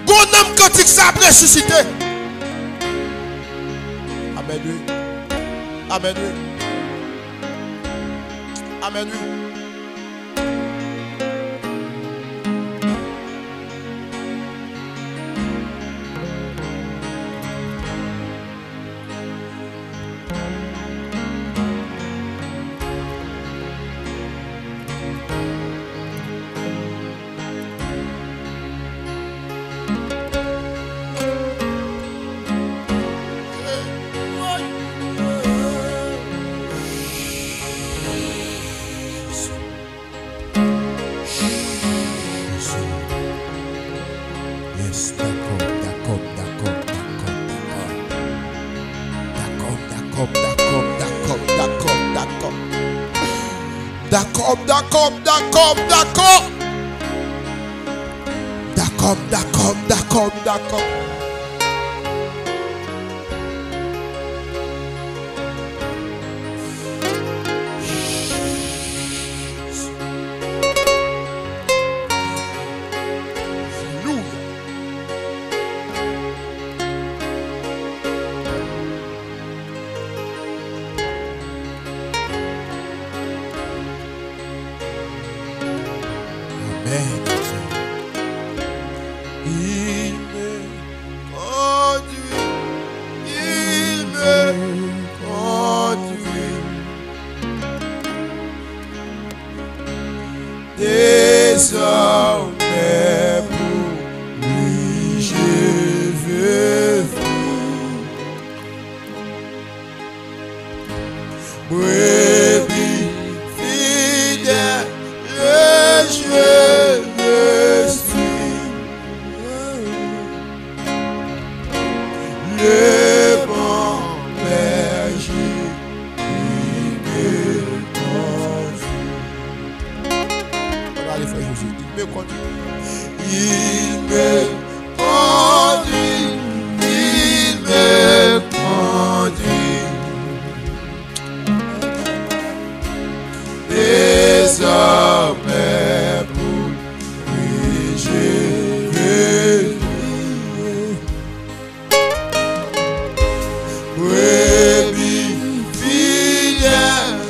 Qu'on nomme cantique ça a ressuscité. Amen, oui. Amen, oui. Amen, oui. Yes, d'accord. Désormais pour lui je veux vivre. Brebis fidèle, je veux suivre. Le bon berger qui me conduit. Regardez frère Jésus, il me conduit. Il me conduit, il me conduit. Désormais pour lui je veux vivre. Brebis fidèle,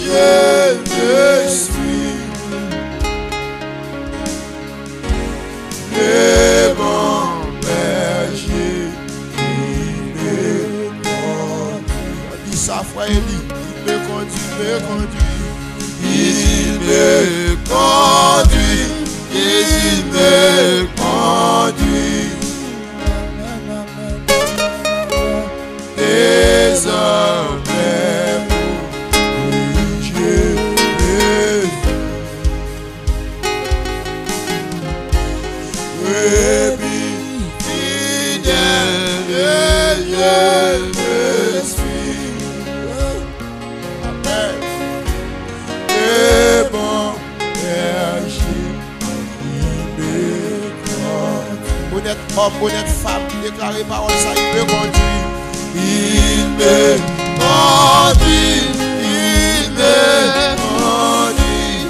je veux suivre. Le bon berger qui me conduit. Dis ça frère Eli, il me conduit. Il me conduit, il me conduit. Désormais pour lui je veux vivre. Brebis fidèle, je veux suivre. Amen. Le bon berger qui me conduit. Honnête homme, honnête femme, déclarez parole ça, il me conduit. Il me conduit, il me conduit.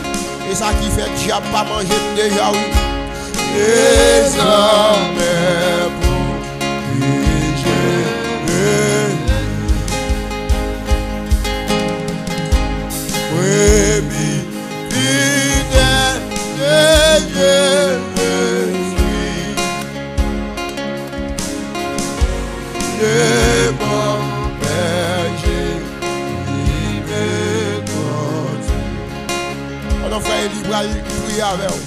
Et ça qui fait diable pas manger déjà, oui. Désormais pour lui je veux. Brebis fidèle, je veux suivre. Le bon berger, il me conduit. Alors frère Eli, il prie avec vous.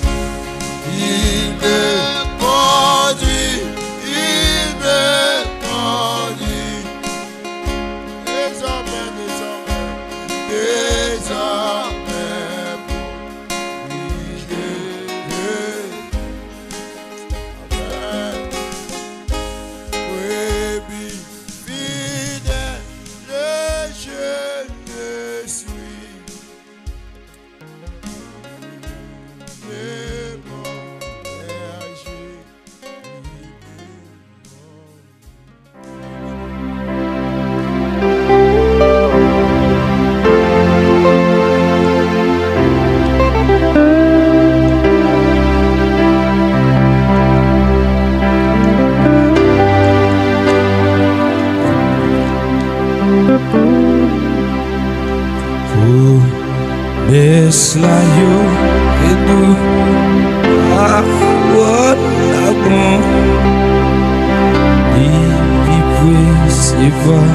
Il me conduit, il me conduit. Désormais pour lui je veux. Amen. Brebis fidèle, je suis. Le bon berger, Beslayo edu awon lagon Divipwe c'est pas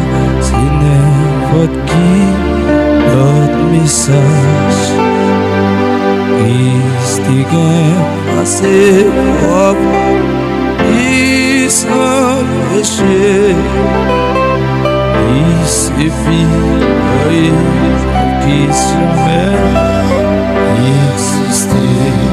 c'est n'importe qui notre message Christ est passé propre il sans péché il suffit qui jamais existait.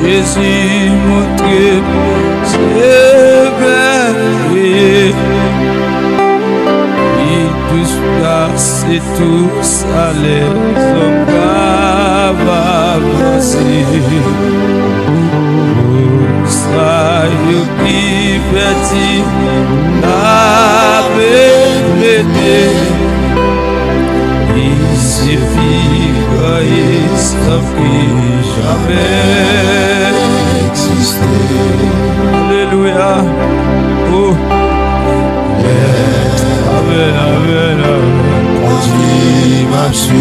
Jésus montre ses bergers, et tous place et tous à les hommes avancés. Ça y qui petit la bébé, il suffit que ça qui jamais existé. Alléluia. Oh. Amen, amen, amen. Conduis ma suite.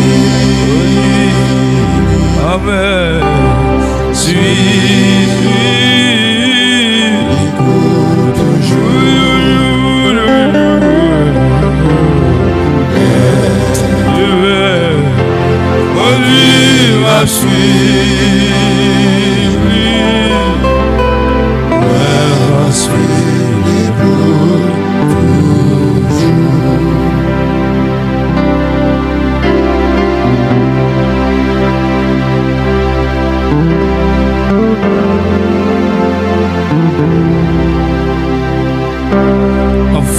Amen. Suis. Écoute toujours. Conduis ma suite.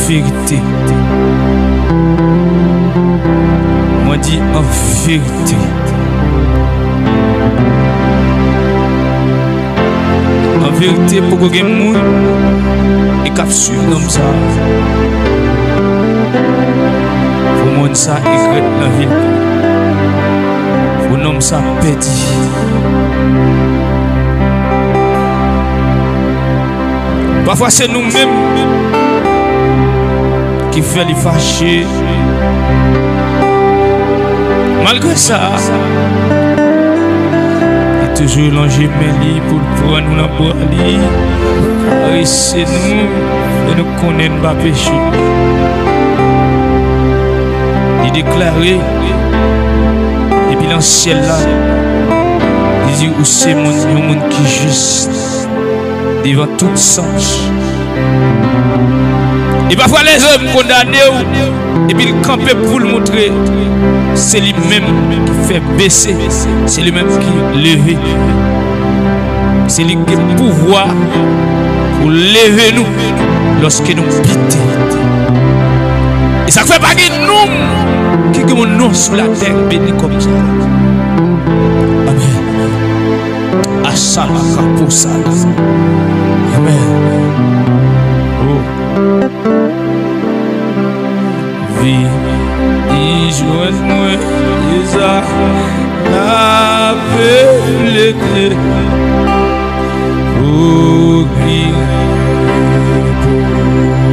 Vérité. Moi dis en vérité. En vérité pour que les gens et capture comme ça. Pour moi ça écrit dans la ville. Pour nom ça petit. Parfois c'est nous-mêmes qui fait les fâcher. Malgré ça, il est toujours l'ange mêlé pour prendre nous dans le bois. C'est nous et nous connaissons pas péché. Il déclarait, et puis dans le ciel là, il dit où c'est mon monde qui est juste devant tout sens. Et parfois les hommes condamnés, et puis ils campent pour le montrer. C'est lui-même qui fait baisser, c'est lui-même qui lève. C'est lui qui a le pouvoir pour lever nous lorsque nous pitons. Et ça ne fait pas que nous qui avons nom sur la terre béni comme ça. Amen. Ashalaka pour ça. Amen. Oh. Vie, joins-moi, Isa, la vérité. Pour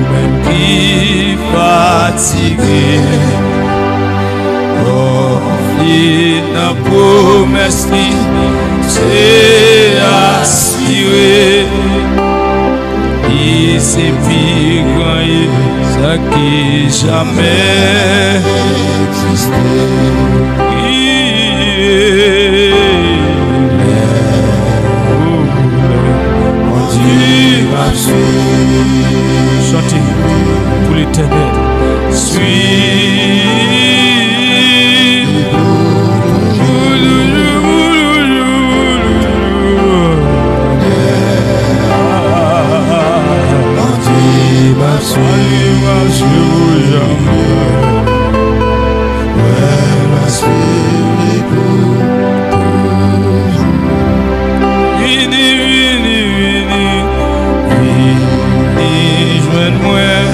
même qui fatigué, confie dans la promesse, c'est assuré. Et c'est pire quand ça qui jamais existé. Chantez pour l'éternel.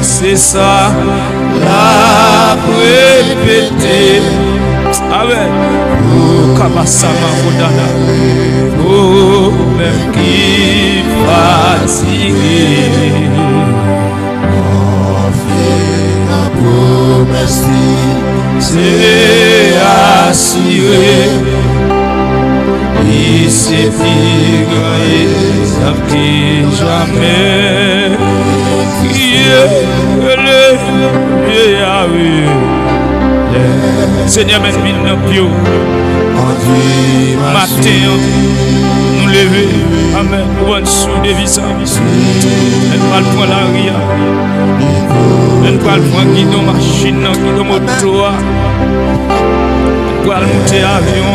C'est ça, la répéter. Amen. Oh, Kabasama Rodana. Oh, même qui fatigué. La promesse, c'est assuré. c'est plus grand qui jamais. Seigneur, même mille dans pied. Matin, nous lever. Amen. Nous allons sous des visages. Nous allons prendre la ria. Nous allons prendre guidon machine, guidon moto. Nous allons monter avion.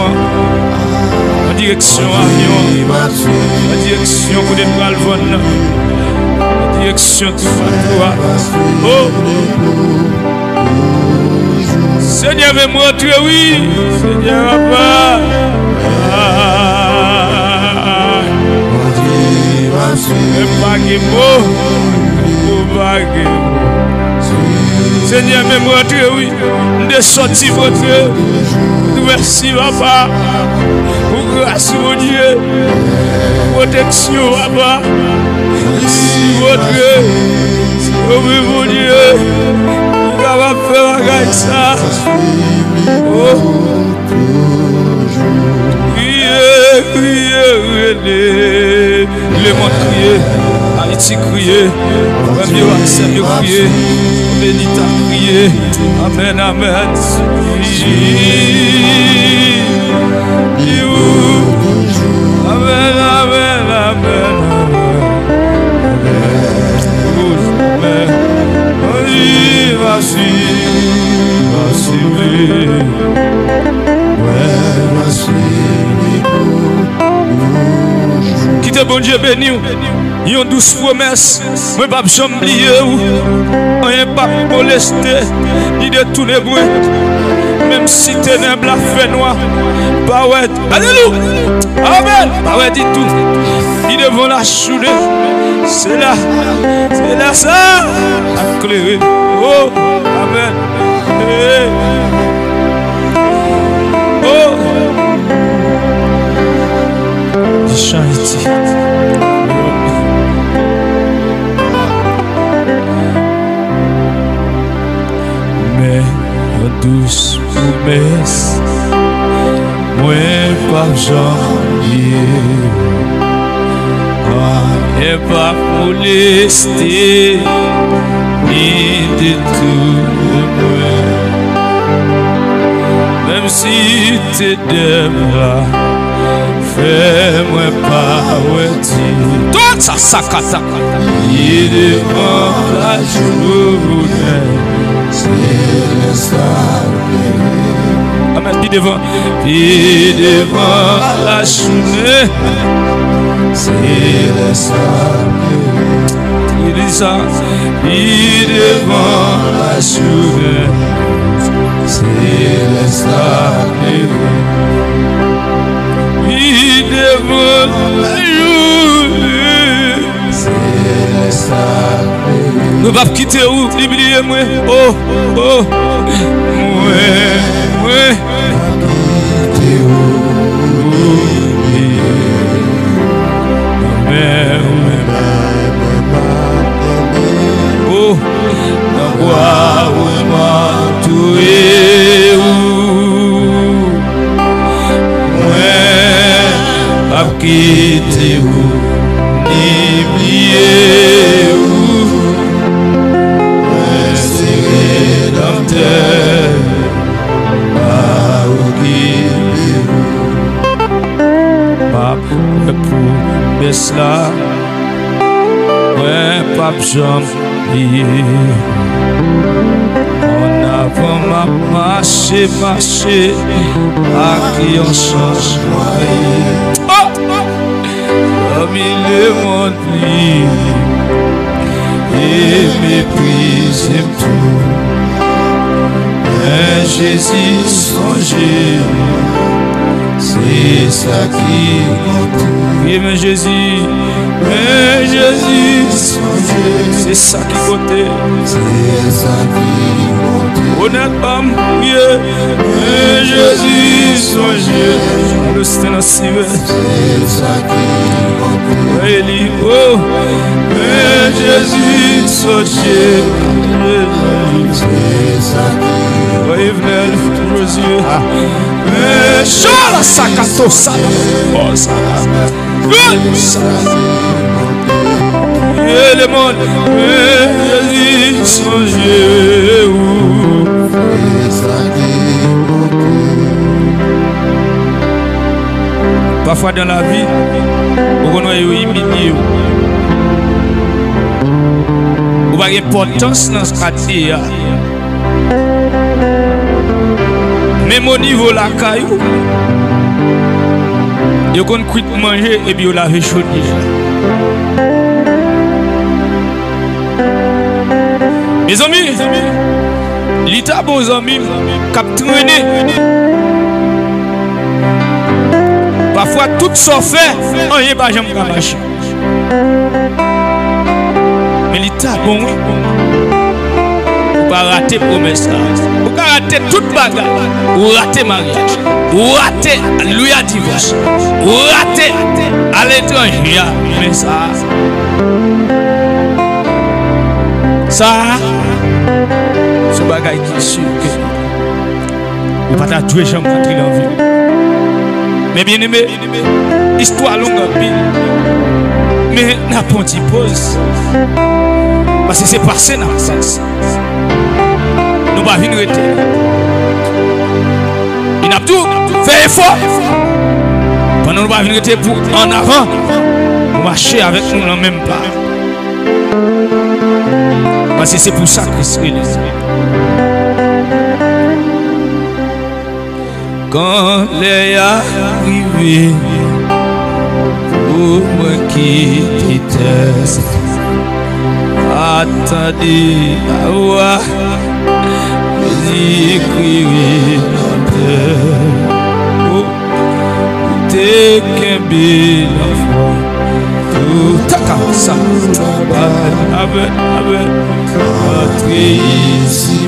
En direction avion. En direction pour des balvons. En direction de toi. Oh! Seigneur, veut montrer, oui. Seigneur, papa. Seigneur, veut montrer, oui. De sortir votre. Merci, papa. Pour grâce, mon Dieu. Protection, papa. Merci, votre. Oh, mon Dieu. On va faire avec ça. Oh. Crier, crier, le monde crier, Haïti crier, premier accès de crier, Bénita crier, amen, amen. Amen, amen, amen. Quittez bon Dieu béni, il y a une douce promesse. Moi, pas jamais oublier ou rien pas molester, ni de tous les bruits. Même si ténèbres la fait noir, pas ouais. Alléluia. Amen. Pas ouais dit tout. Ils devant la chouler. C'est là ça. Éclairé. Oh, amen. Hey. Oh, Haïti. Mais en douce promesse, moi pas janvier, et pas molester, ni de tout moi. Même si t'es de bras, fais-moi pas ouéti. Tout ça, ça. Il devant la journée, c'est le salut. Amen, puis devant la journée, c'est le salut. Il dit ça, puis devant la journée, c'est le salut. Il devant la journée, c'est le salut. Nous va quitter où? Oubliez moi. Oh, moi. Quitter où? Oh, dans quoi où moi tout est où? Moi, quitter où? Oublier où? Cela, ouais, pape Jean-Pierre. En avant m'a marché, à qui on change. Oh! Comme il est mon lit, et méprise tout. Mais Jésus songeait. C'est ça qui monte. Oui, mais Jésus, c'est ça qui compte. C'est ça qui monte. Honnêtement, oui, mais Jésus, son Dieu, le Seigneur, c'est ça qui monte. Oui, oh, mais Jésus, son Dieu, c'est ça qui monte. Oui, venez, toujours Dieu. Mais Shola sakato sana. Le monde parfois dans la vie, on est humilié. On a importance dans ce quartier. Même au niveau de la caillou, ils ont quitté manger et puis ils l'ont chaud. Mes amis, l'état bon amis, cap traîné. Parfois tout ça fait, on n'est pas jamais marcher. Mais l'état bon, vous pas rater promesse, vous pas rater toute bagarre, vous rater mariage, vous rater alléluia divorce, vous rater à l'étranger, mais ça, ce bagage qui est sûr que vous ne pouvez pas tuer jamais rentrer dans la vie. Mais bien aimé, histoire longue en pile. Mais n'a pas de pause. Parce que c'est passé dans le sens. Nous ne pouvons pas venir rester. Il n'a tout fait effort. Pendant nous ne pouvons pas venir rester pour en avant. Nous marcher avec nous dans le même pas. Parce que c'est pour ça que Christ est là. Quand les arrivé pour me quitter, attendez à voir les écrits dans t'es qu'un bel enfant, tout ta ça, avec votre ici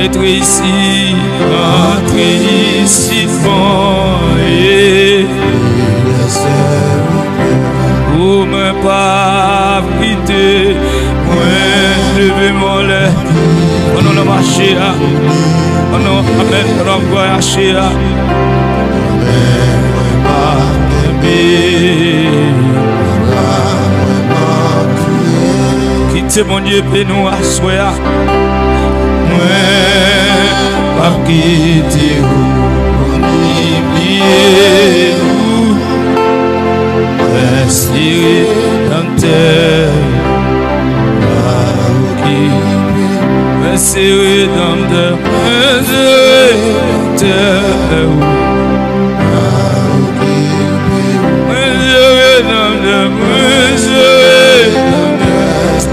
Entre ici, entre ici, vous me pas quitter, moi lever mon lait. On a marché, on a amen, on a voyagé. Quittez mon Dieu, et nous assoya. Moi, pas quitter vous, oublier vous, respirer dans terre. Serré dans de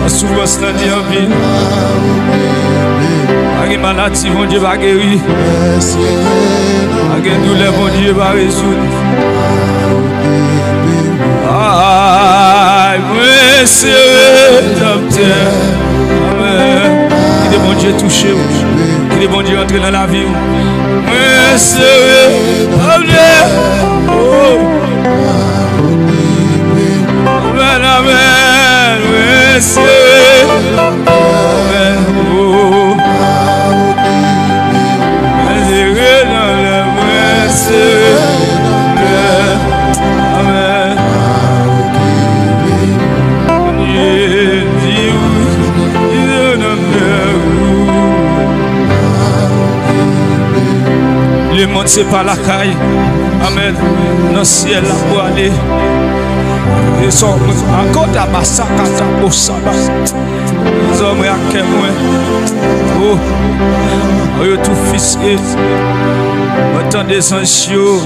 souvent c'est dit en ville. Avec maladie, mon Dieu va guérir. Avec douleur, mon Dieu va résoudre. Ah, moi serré dans terre. Amen. Que bon Dieu touche, que bon Dieu entre dans la vie. Moi serai amen. Amen, amen. Moi serai amen. Moi serai amen. Moi serai amen. Le monde c'est pas la caille. Amen. Dans le ciel là pour aller. Ils sont encore d'abord ça quand au sabbat. Ils ont à quel point. Oh, ils tout fisqué. Autant des anxieux.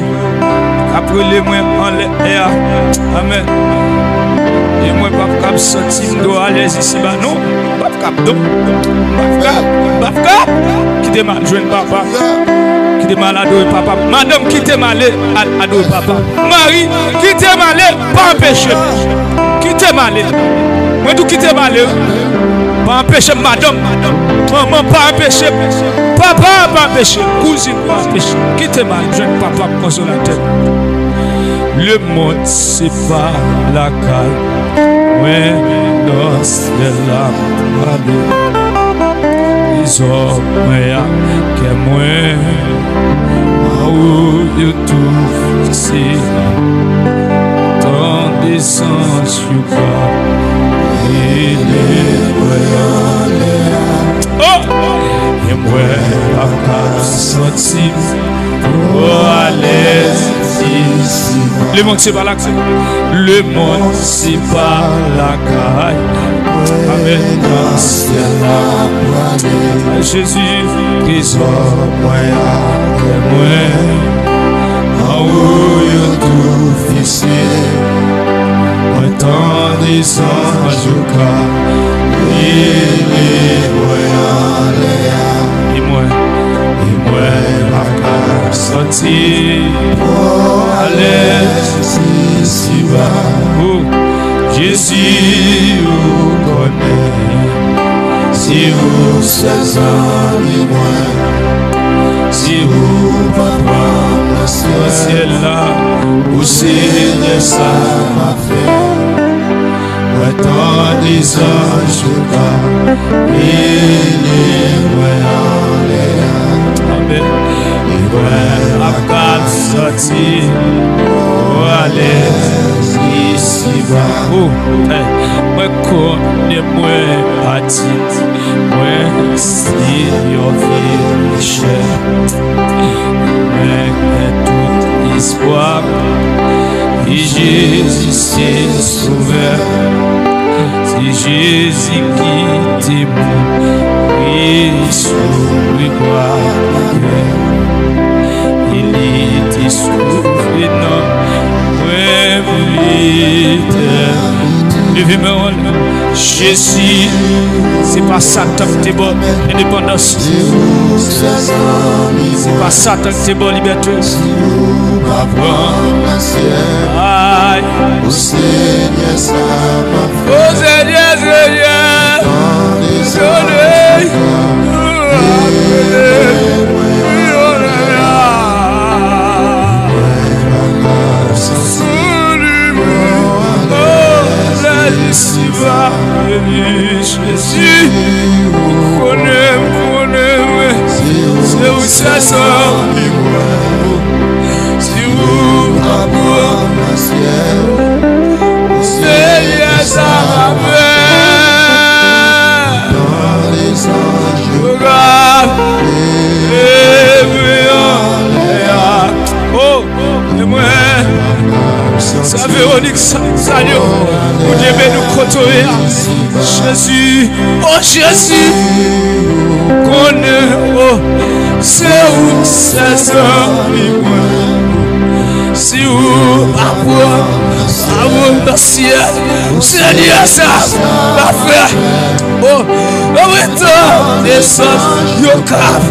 Après les moins en l'air. Amen. Et moi pas capable sortir de à l'aise ici bah non. Pas capable. Pas capable. Qui te mal joindre papa. Qui te mal adorer papa. Madame qui te mal adorer papa. Marie qui te mal pas empêcher. Qui te mal. Moi tout qui te mal. Pas empêcher madame, maman, pas empêcher, papa, pas empêcher, cousine, pas empêcher. Quittez-moi, jeune papa consolateur. Le monde, c'est pas la caille. Ouais, non, c'est la maladie. Ils ont rien que moi. Oh, you tout, c'est tant d'essence, you got. Oh, et moi, la sortie pour aller ici. Le monde, c'est pas la caille. Le monde, c'est pas la caille. Amen. C'est la Jésus, Christ, moi, en haut, you tout fixé. Tant des anges au cas, il est et moi, ma carte sortie pour aller ici bas. Oh, Jésus, vous connaissez, si vous ces amis, moi, si vous pas prendre le ciel là, vous c'est ça m'a fait. Tant des anges il est Amen. Il va à quatre sorties pour aller ici bas. Oh, moi connais moi parti, moi si yo vie cher, mais tout espoir. Et Jésus s'est sauvé. C'est Jésus qui témoigne, et sauvé quoi. Il était sauvé, non, levez-moi, Jésus, c'est pas Satan qui t'es bon, indépendance. C'est pas Satan qui t'es bon, liberté. Aïe, au Seigneur, ça m'a fait. Au Seigneur, Seigneur, Jésus, connais, c'est où ça sort. Si vous m'apportez le ciel, Seigneur, ça m'a fait. Dans les anges, regarde, oh, et moi, ça Véronique, ça vous devez nous côtoyer. Jésus, oh Jésus, connais, oh, c'est où c'est ça. Si vous avez le ciel, Seigneur, ça va faire. Oh, remettons des sens, yo cap,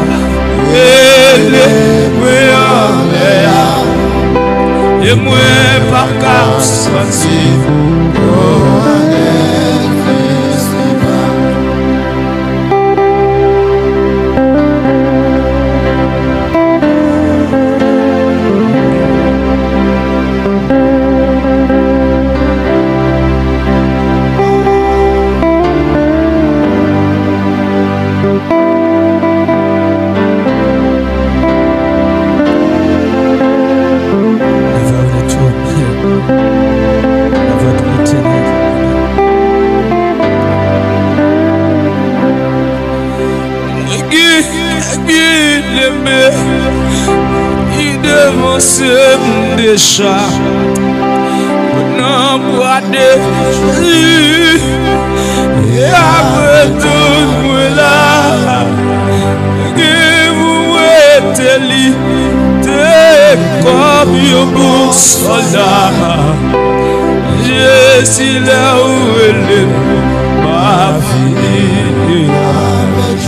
et moi, par cap, sentir. Déjà, non, bois de Jésus, et après tout, moi là, que vous êtes comme un bon soldat. Je suis là où elle est, ma vie.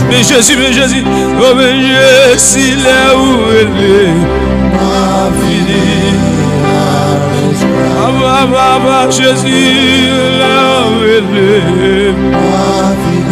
Mais Jésus, oh, mais je suis là où elle est, ma vie. Jésus, là où elle est, ma vie.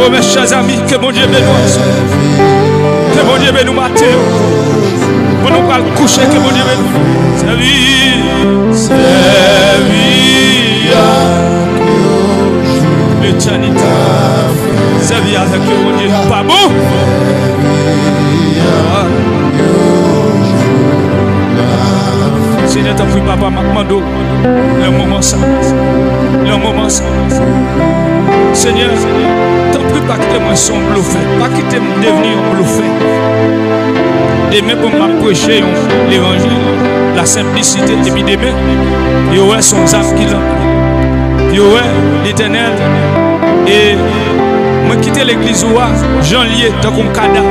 Oh mes chers amis, que mon Dieu bénisse. Que mon Dieu bénisse matin. On nous va coucher, que mon Dieu bénisse. Servir l'éternité. Servir avec mon Dieu. Pas bon? commando. Le moment ça. Le moment ça. Seigneur, t'en prie pas quitter moi son bluffé. Pas quitter mon devenir un bluffé. Demain pour m'approcher l'évangile, la simplicité. Et puis demain, il y aura son âme qui l'a. Il y aura l'éternel. Et moi quitter l'église ou j'en lié dans un cadavre.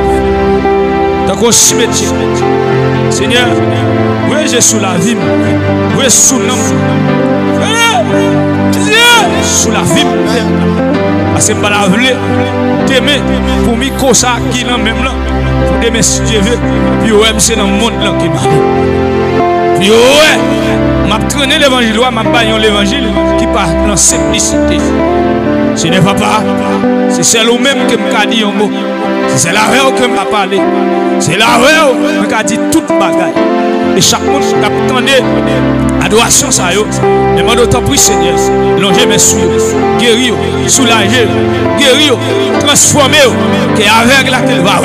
Dans un cimetière. Seigneur, oui, j'ai sous la vie. Oui, sous l'homme. Sous la vie. Parce que je ne t'aimer pour m'y causer qui là même là. Pour t'aimer si Dieu veut. Puis ouais, c'est dans le monde là qui m'a. Puis ouais, m'a traîné l'évangile, m'a baillé l'évangile qui part dans simplicité. Ce n'est pas papa, c'est celle ou même que m'a dit un mot. C'est la vraie que m'a parlé. C'est la vraie que m'a dit toute bagaille. Et chaque monde qui attendait adoration ça yo. Demande autant pour Seigneur. Longer mes souillés, guérir, soulager, guérir, transformer, qui est avec la qu'il va.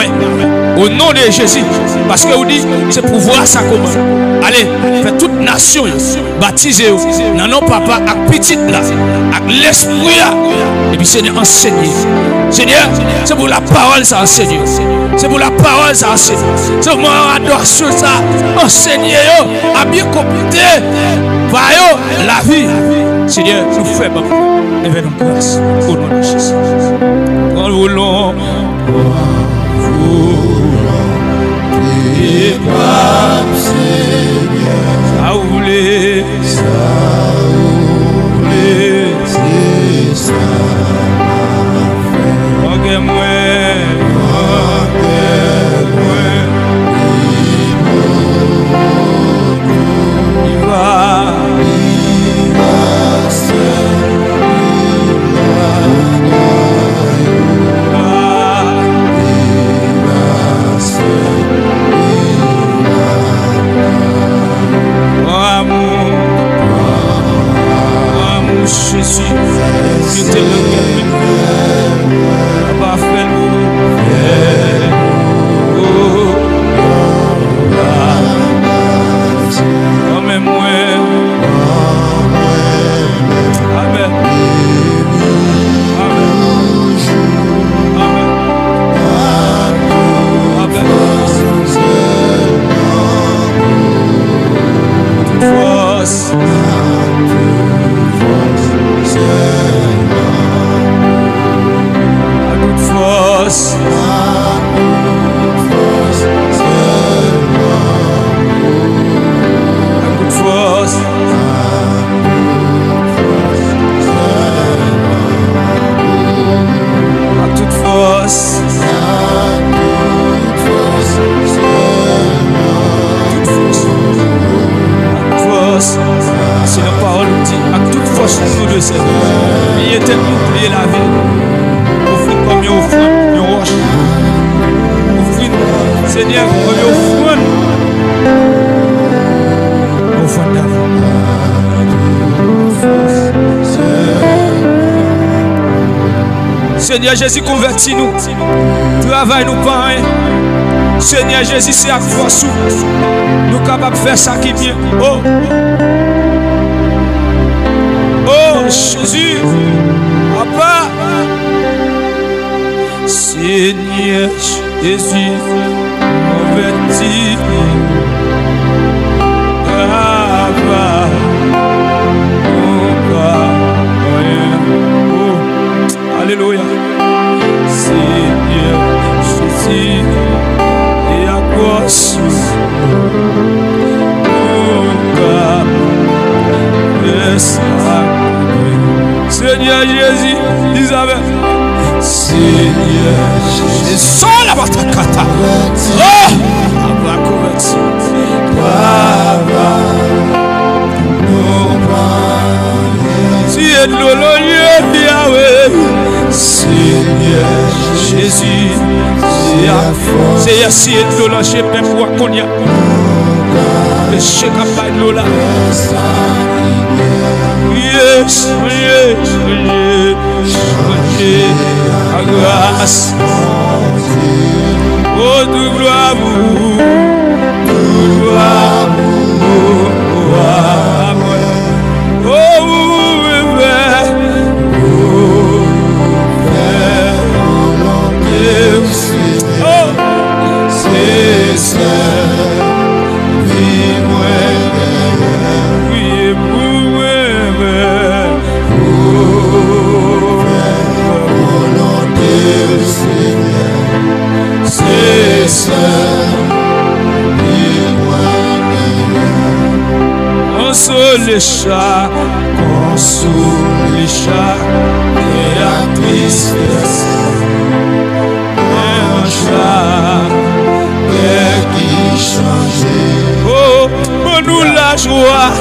Au nom de Jésus. Parce que vous dites, c'est pour voir ça comment. Allez, faites toute nation baptisez dans nos papa avec petite là, avec l'esprit là. Et puis Seigneur enseigner. Seigneur, c'est pour la parole ça enseigner. C'est pour la parole ça enseigner. C'est pour l'adoration ça enseigner à bien compter. La vie. Seigneur, nous faisons événement grâce au nom de Jésus. Nous voulons et pas Seigneur. Ça voulait, c'est ça. Regarde-moi. Jésus, qui te regarde, va faire oh, même moi. Amen. C'est la parole dit à toute force nous de cette il était oublié la vie. Offrir comme une offrande, une roche. Offrir, Seigneur, comme une offrande. Offrande d'amour. Seigneur Jésus, convertis-nous. Travaille-nous pas rien. Seigneur Jésus, c'est à force nous capables de faire ça qui vient. Oh, oh Jésus, Papa. Seigneur Jésus, convertis. Papa, oh, alléluia. Seigneur Jésus, et à quoi Seigneur Jésus, Isabelle. Seigneur Jésus, sans la batakata. Oh, Abba converti. Baba, si est l'ologie Yahweh. Seigneur Jésus, c'est si est l'ologie même pour Konya. Le chèque à pas de l'ola. Yes, yes, yes, à grâce. Oh, de gloire, gloire, gloire, Console chaque et à tristesse, un chaque qui change. Oh, pour nous la joie,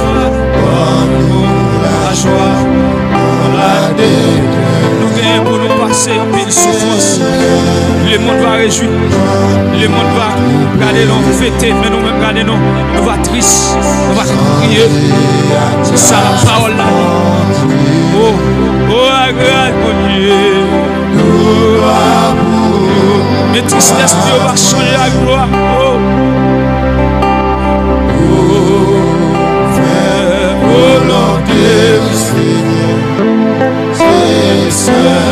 la détresse. Nous gagnons pour nous passer en pile souffrance. Le monde va réjouir, le monde va regarder nous fêter, mais nous-mêmes regarder nous va triste, nous va crier. C'est ça la parole là. Oh, regarde mon Dieu. Mais tristesse, Dieu va changer la gloire. Fais volonté du Seigneur, c'est seul.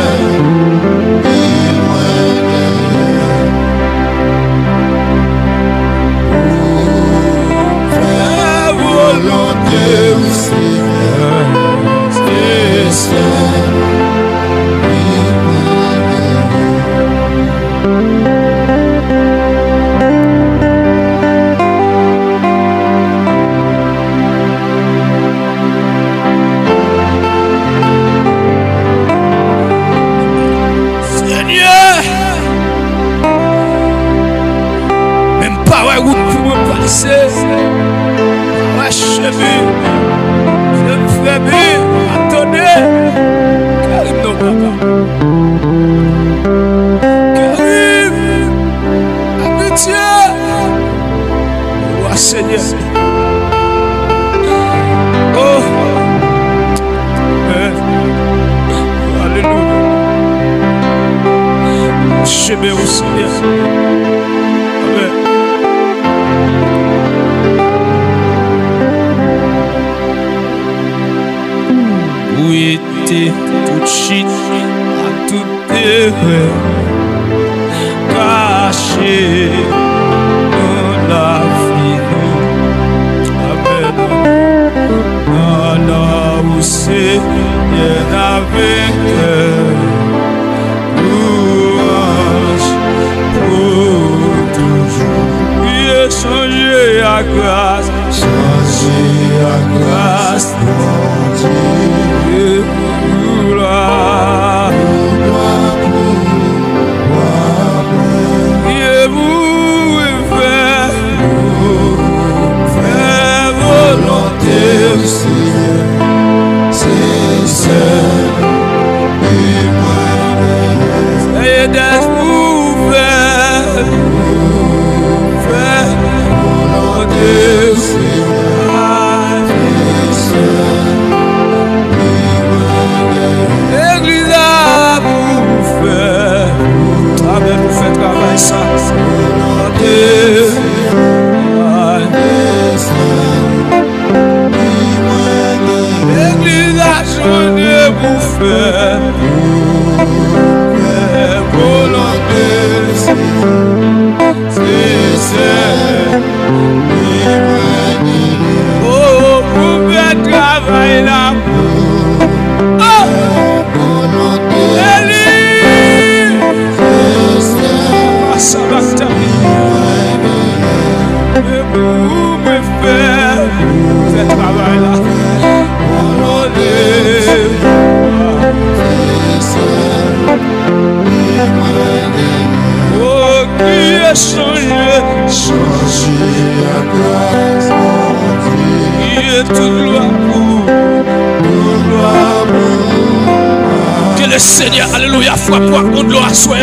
Que le Seigneur, alléluia, foi pour qu'on gloire soit.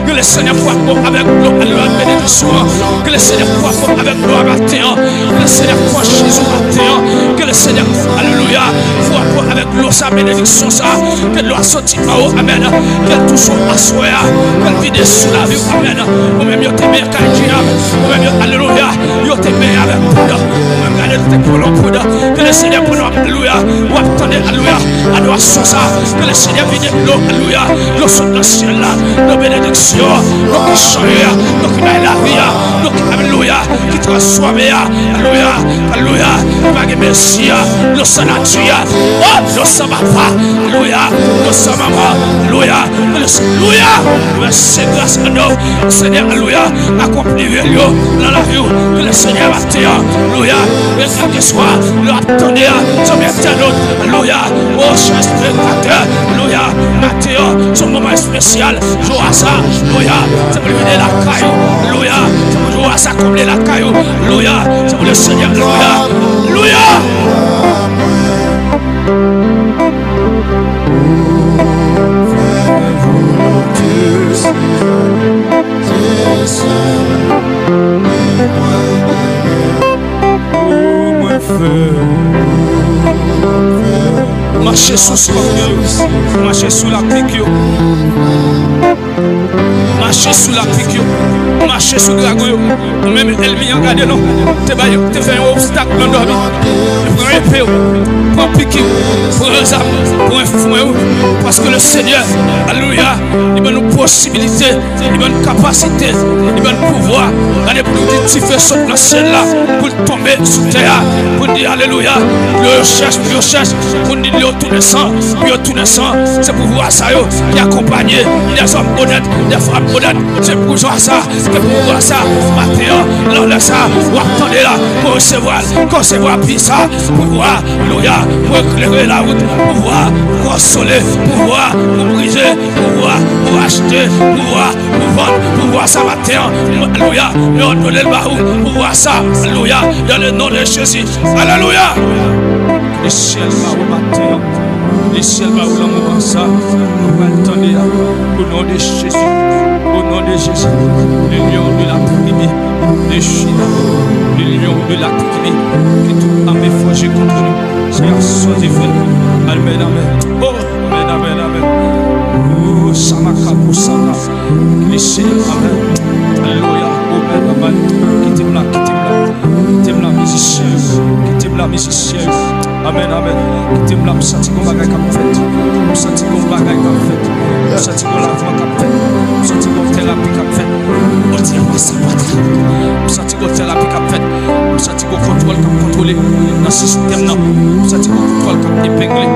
Que le Seigneur foi pour avec gloire, alléluia, bénédiction. Que le Seigneur foi pour avec gloire à terre. Que le Seigneur foi Jésus à terre. Que le Seigneur, alléluia, foi pour avec gloire sa bénédiction ça. Que gloire sortit en haut, amen. Que tout soit à soi. Que vide sous la vie, amen. Ou même yo t'aimer qu'à diable. Ou même yo, alléluia, yo t'aimer avec poudre. Ou même garder tes colons poudre. Que le Seigneur pour nous, alléluia, ou attendez, alléluia, adoration ça. Que le Seigneur vienne l'eau, alléluia, l'eau sur le ciel là, nos bénédictions, l'eau qui change, l'eau qui met la vie, l'eau qui, alléluia, qui transforme, alléluia, alléluia, pas de Messie, nous sommes nature. Oh, nous sommes papa. Alléluia. Nous sommes maman. Alléluia. Alléluia. Merci grâce à nous. Seigneur, alléluia. Accomplir dans la vie que le Seigneur va te dire. Alléluia. Et quel que soit le attendez, son internaute. Alléluia. Oh, cher spectateur. Alléluia. Matthieu, son moment spécial. Joue à ça. Alléluia. C'est pour lui donner la caillou. Alléluia. C'est pour jouer à ça combler la caillou. Alléluia. C'est pour le Seigneur. Alléluia. Alléluia. Marcher sous scorpion, marcher sous la pique, marcher sous la pique, marcher sous le dragon, même ennemi en garde non, te fait un obstacle dans dormi, prends un épée, prends pique, prends un arme, prends un fouet, parce que le Seigneur, alléluia, il donne une possibilité, il donne une capacité, il donne un pouvoir, d'aller pour nous dire tu fais sauter dans le ciel là, pour tomber sous terre, pour dire alléluia, le cherche, pour dire tout le sang, c'est pour voir ça qui accompagne des hommes honnêtes, des femmes honnêtes, c'est pour voir ça, c'est pour voir ça, matin, là, ça, ou attendez là, pour recevoir puis ça, pour voir, alléluia, pour éclairer la route, pour voir, pour consoler, pour voir, pour briser, pour voir, pour acheter, pour voir, pour vendre, pour voir ça matin, alléluia, et on donne le barou, pour voir ça, alléluia, dans le nom de Jésus, alléluia. Le ciel va au matin, le ciel va au moment ça, on va attendre au nom de Jésus, au nom de Jésus, le lion de la tribu de Chine, le lion de la tribu qui tout armé forgé contre nous, Seigneur, sois vrai, amen, amen, oh, amen, amen, amen, oh, Samaka Poussana, le ciel, amen, alléluia, amen, amen, qui t'aime la musicien, amen, amen. Qui t'aime là, nous sentons qu'on bagaille comme fait. Nous sentons qu'on bagaille comme fait. Nous sentons qu'on lavement comme fait. Nous sentons qu'on thérapie comme fait. On dit à ça patrie. Nous sentons qu'on thérapie comme fait. Nous sentons qu'on contrôle comme contrôlé dans le système. Nous sentons qu'on contrôle comme épinglé.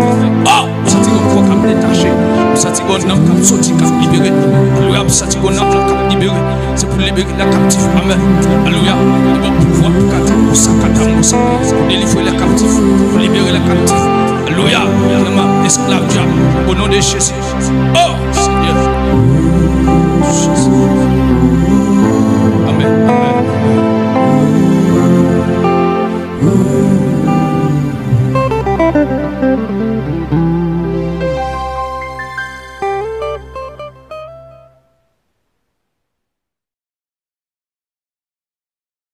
Oh! Nous sentons qu'on comme détaché. Nous sentons qu'on a comme sorti comme libéré. Alléluia. Nous sentons qu'on a comme libéré. C'est pour libérer la captive. Amen. Alléluia. Il va pouvoir pour délivrer les captifs. Pour libérer les captifs. Alléluia. Esclave diable. Au nom de Jésus. Oh!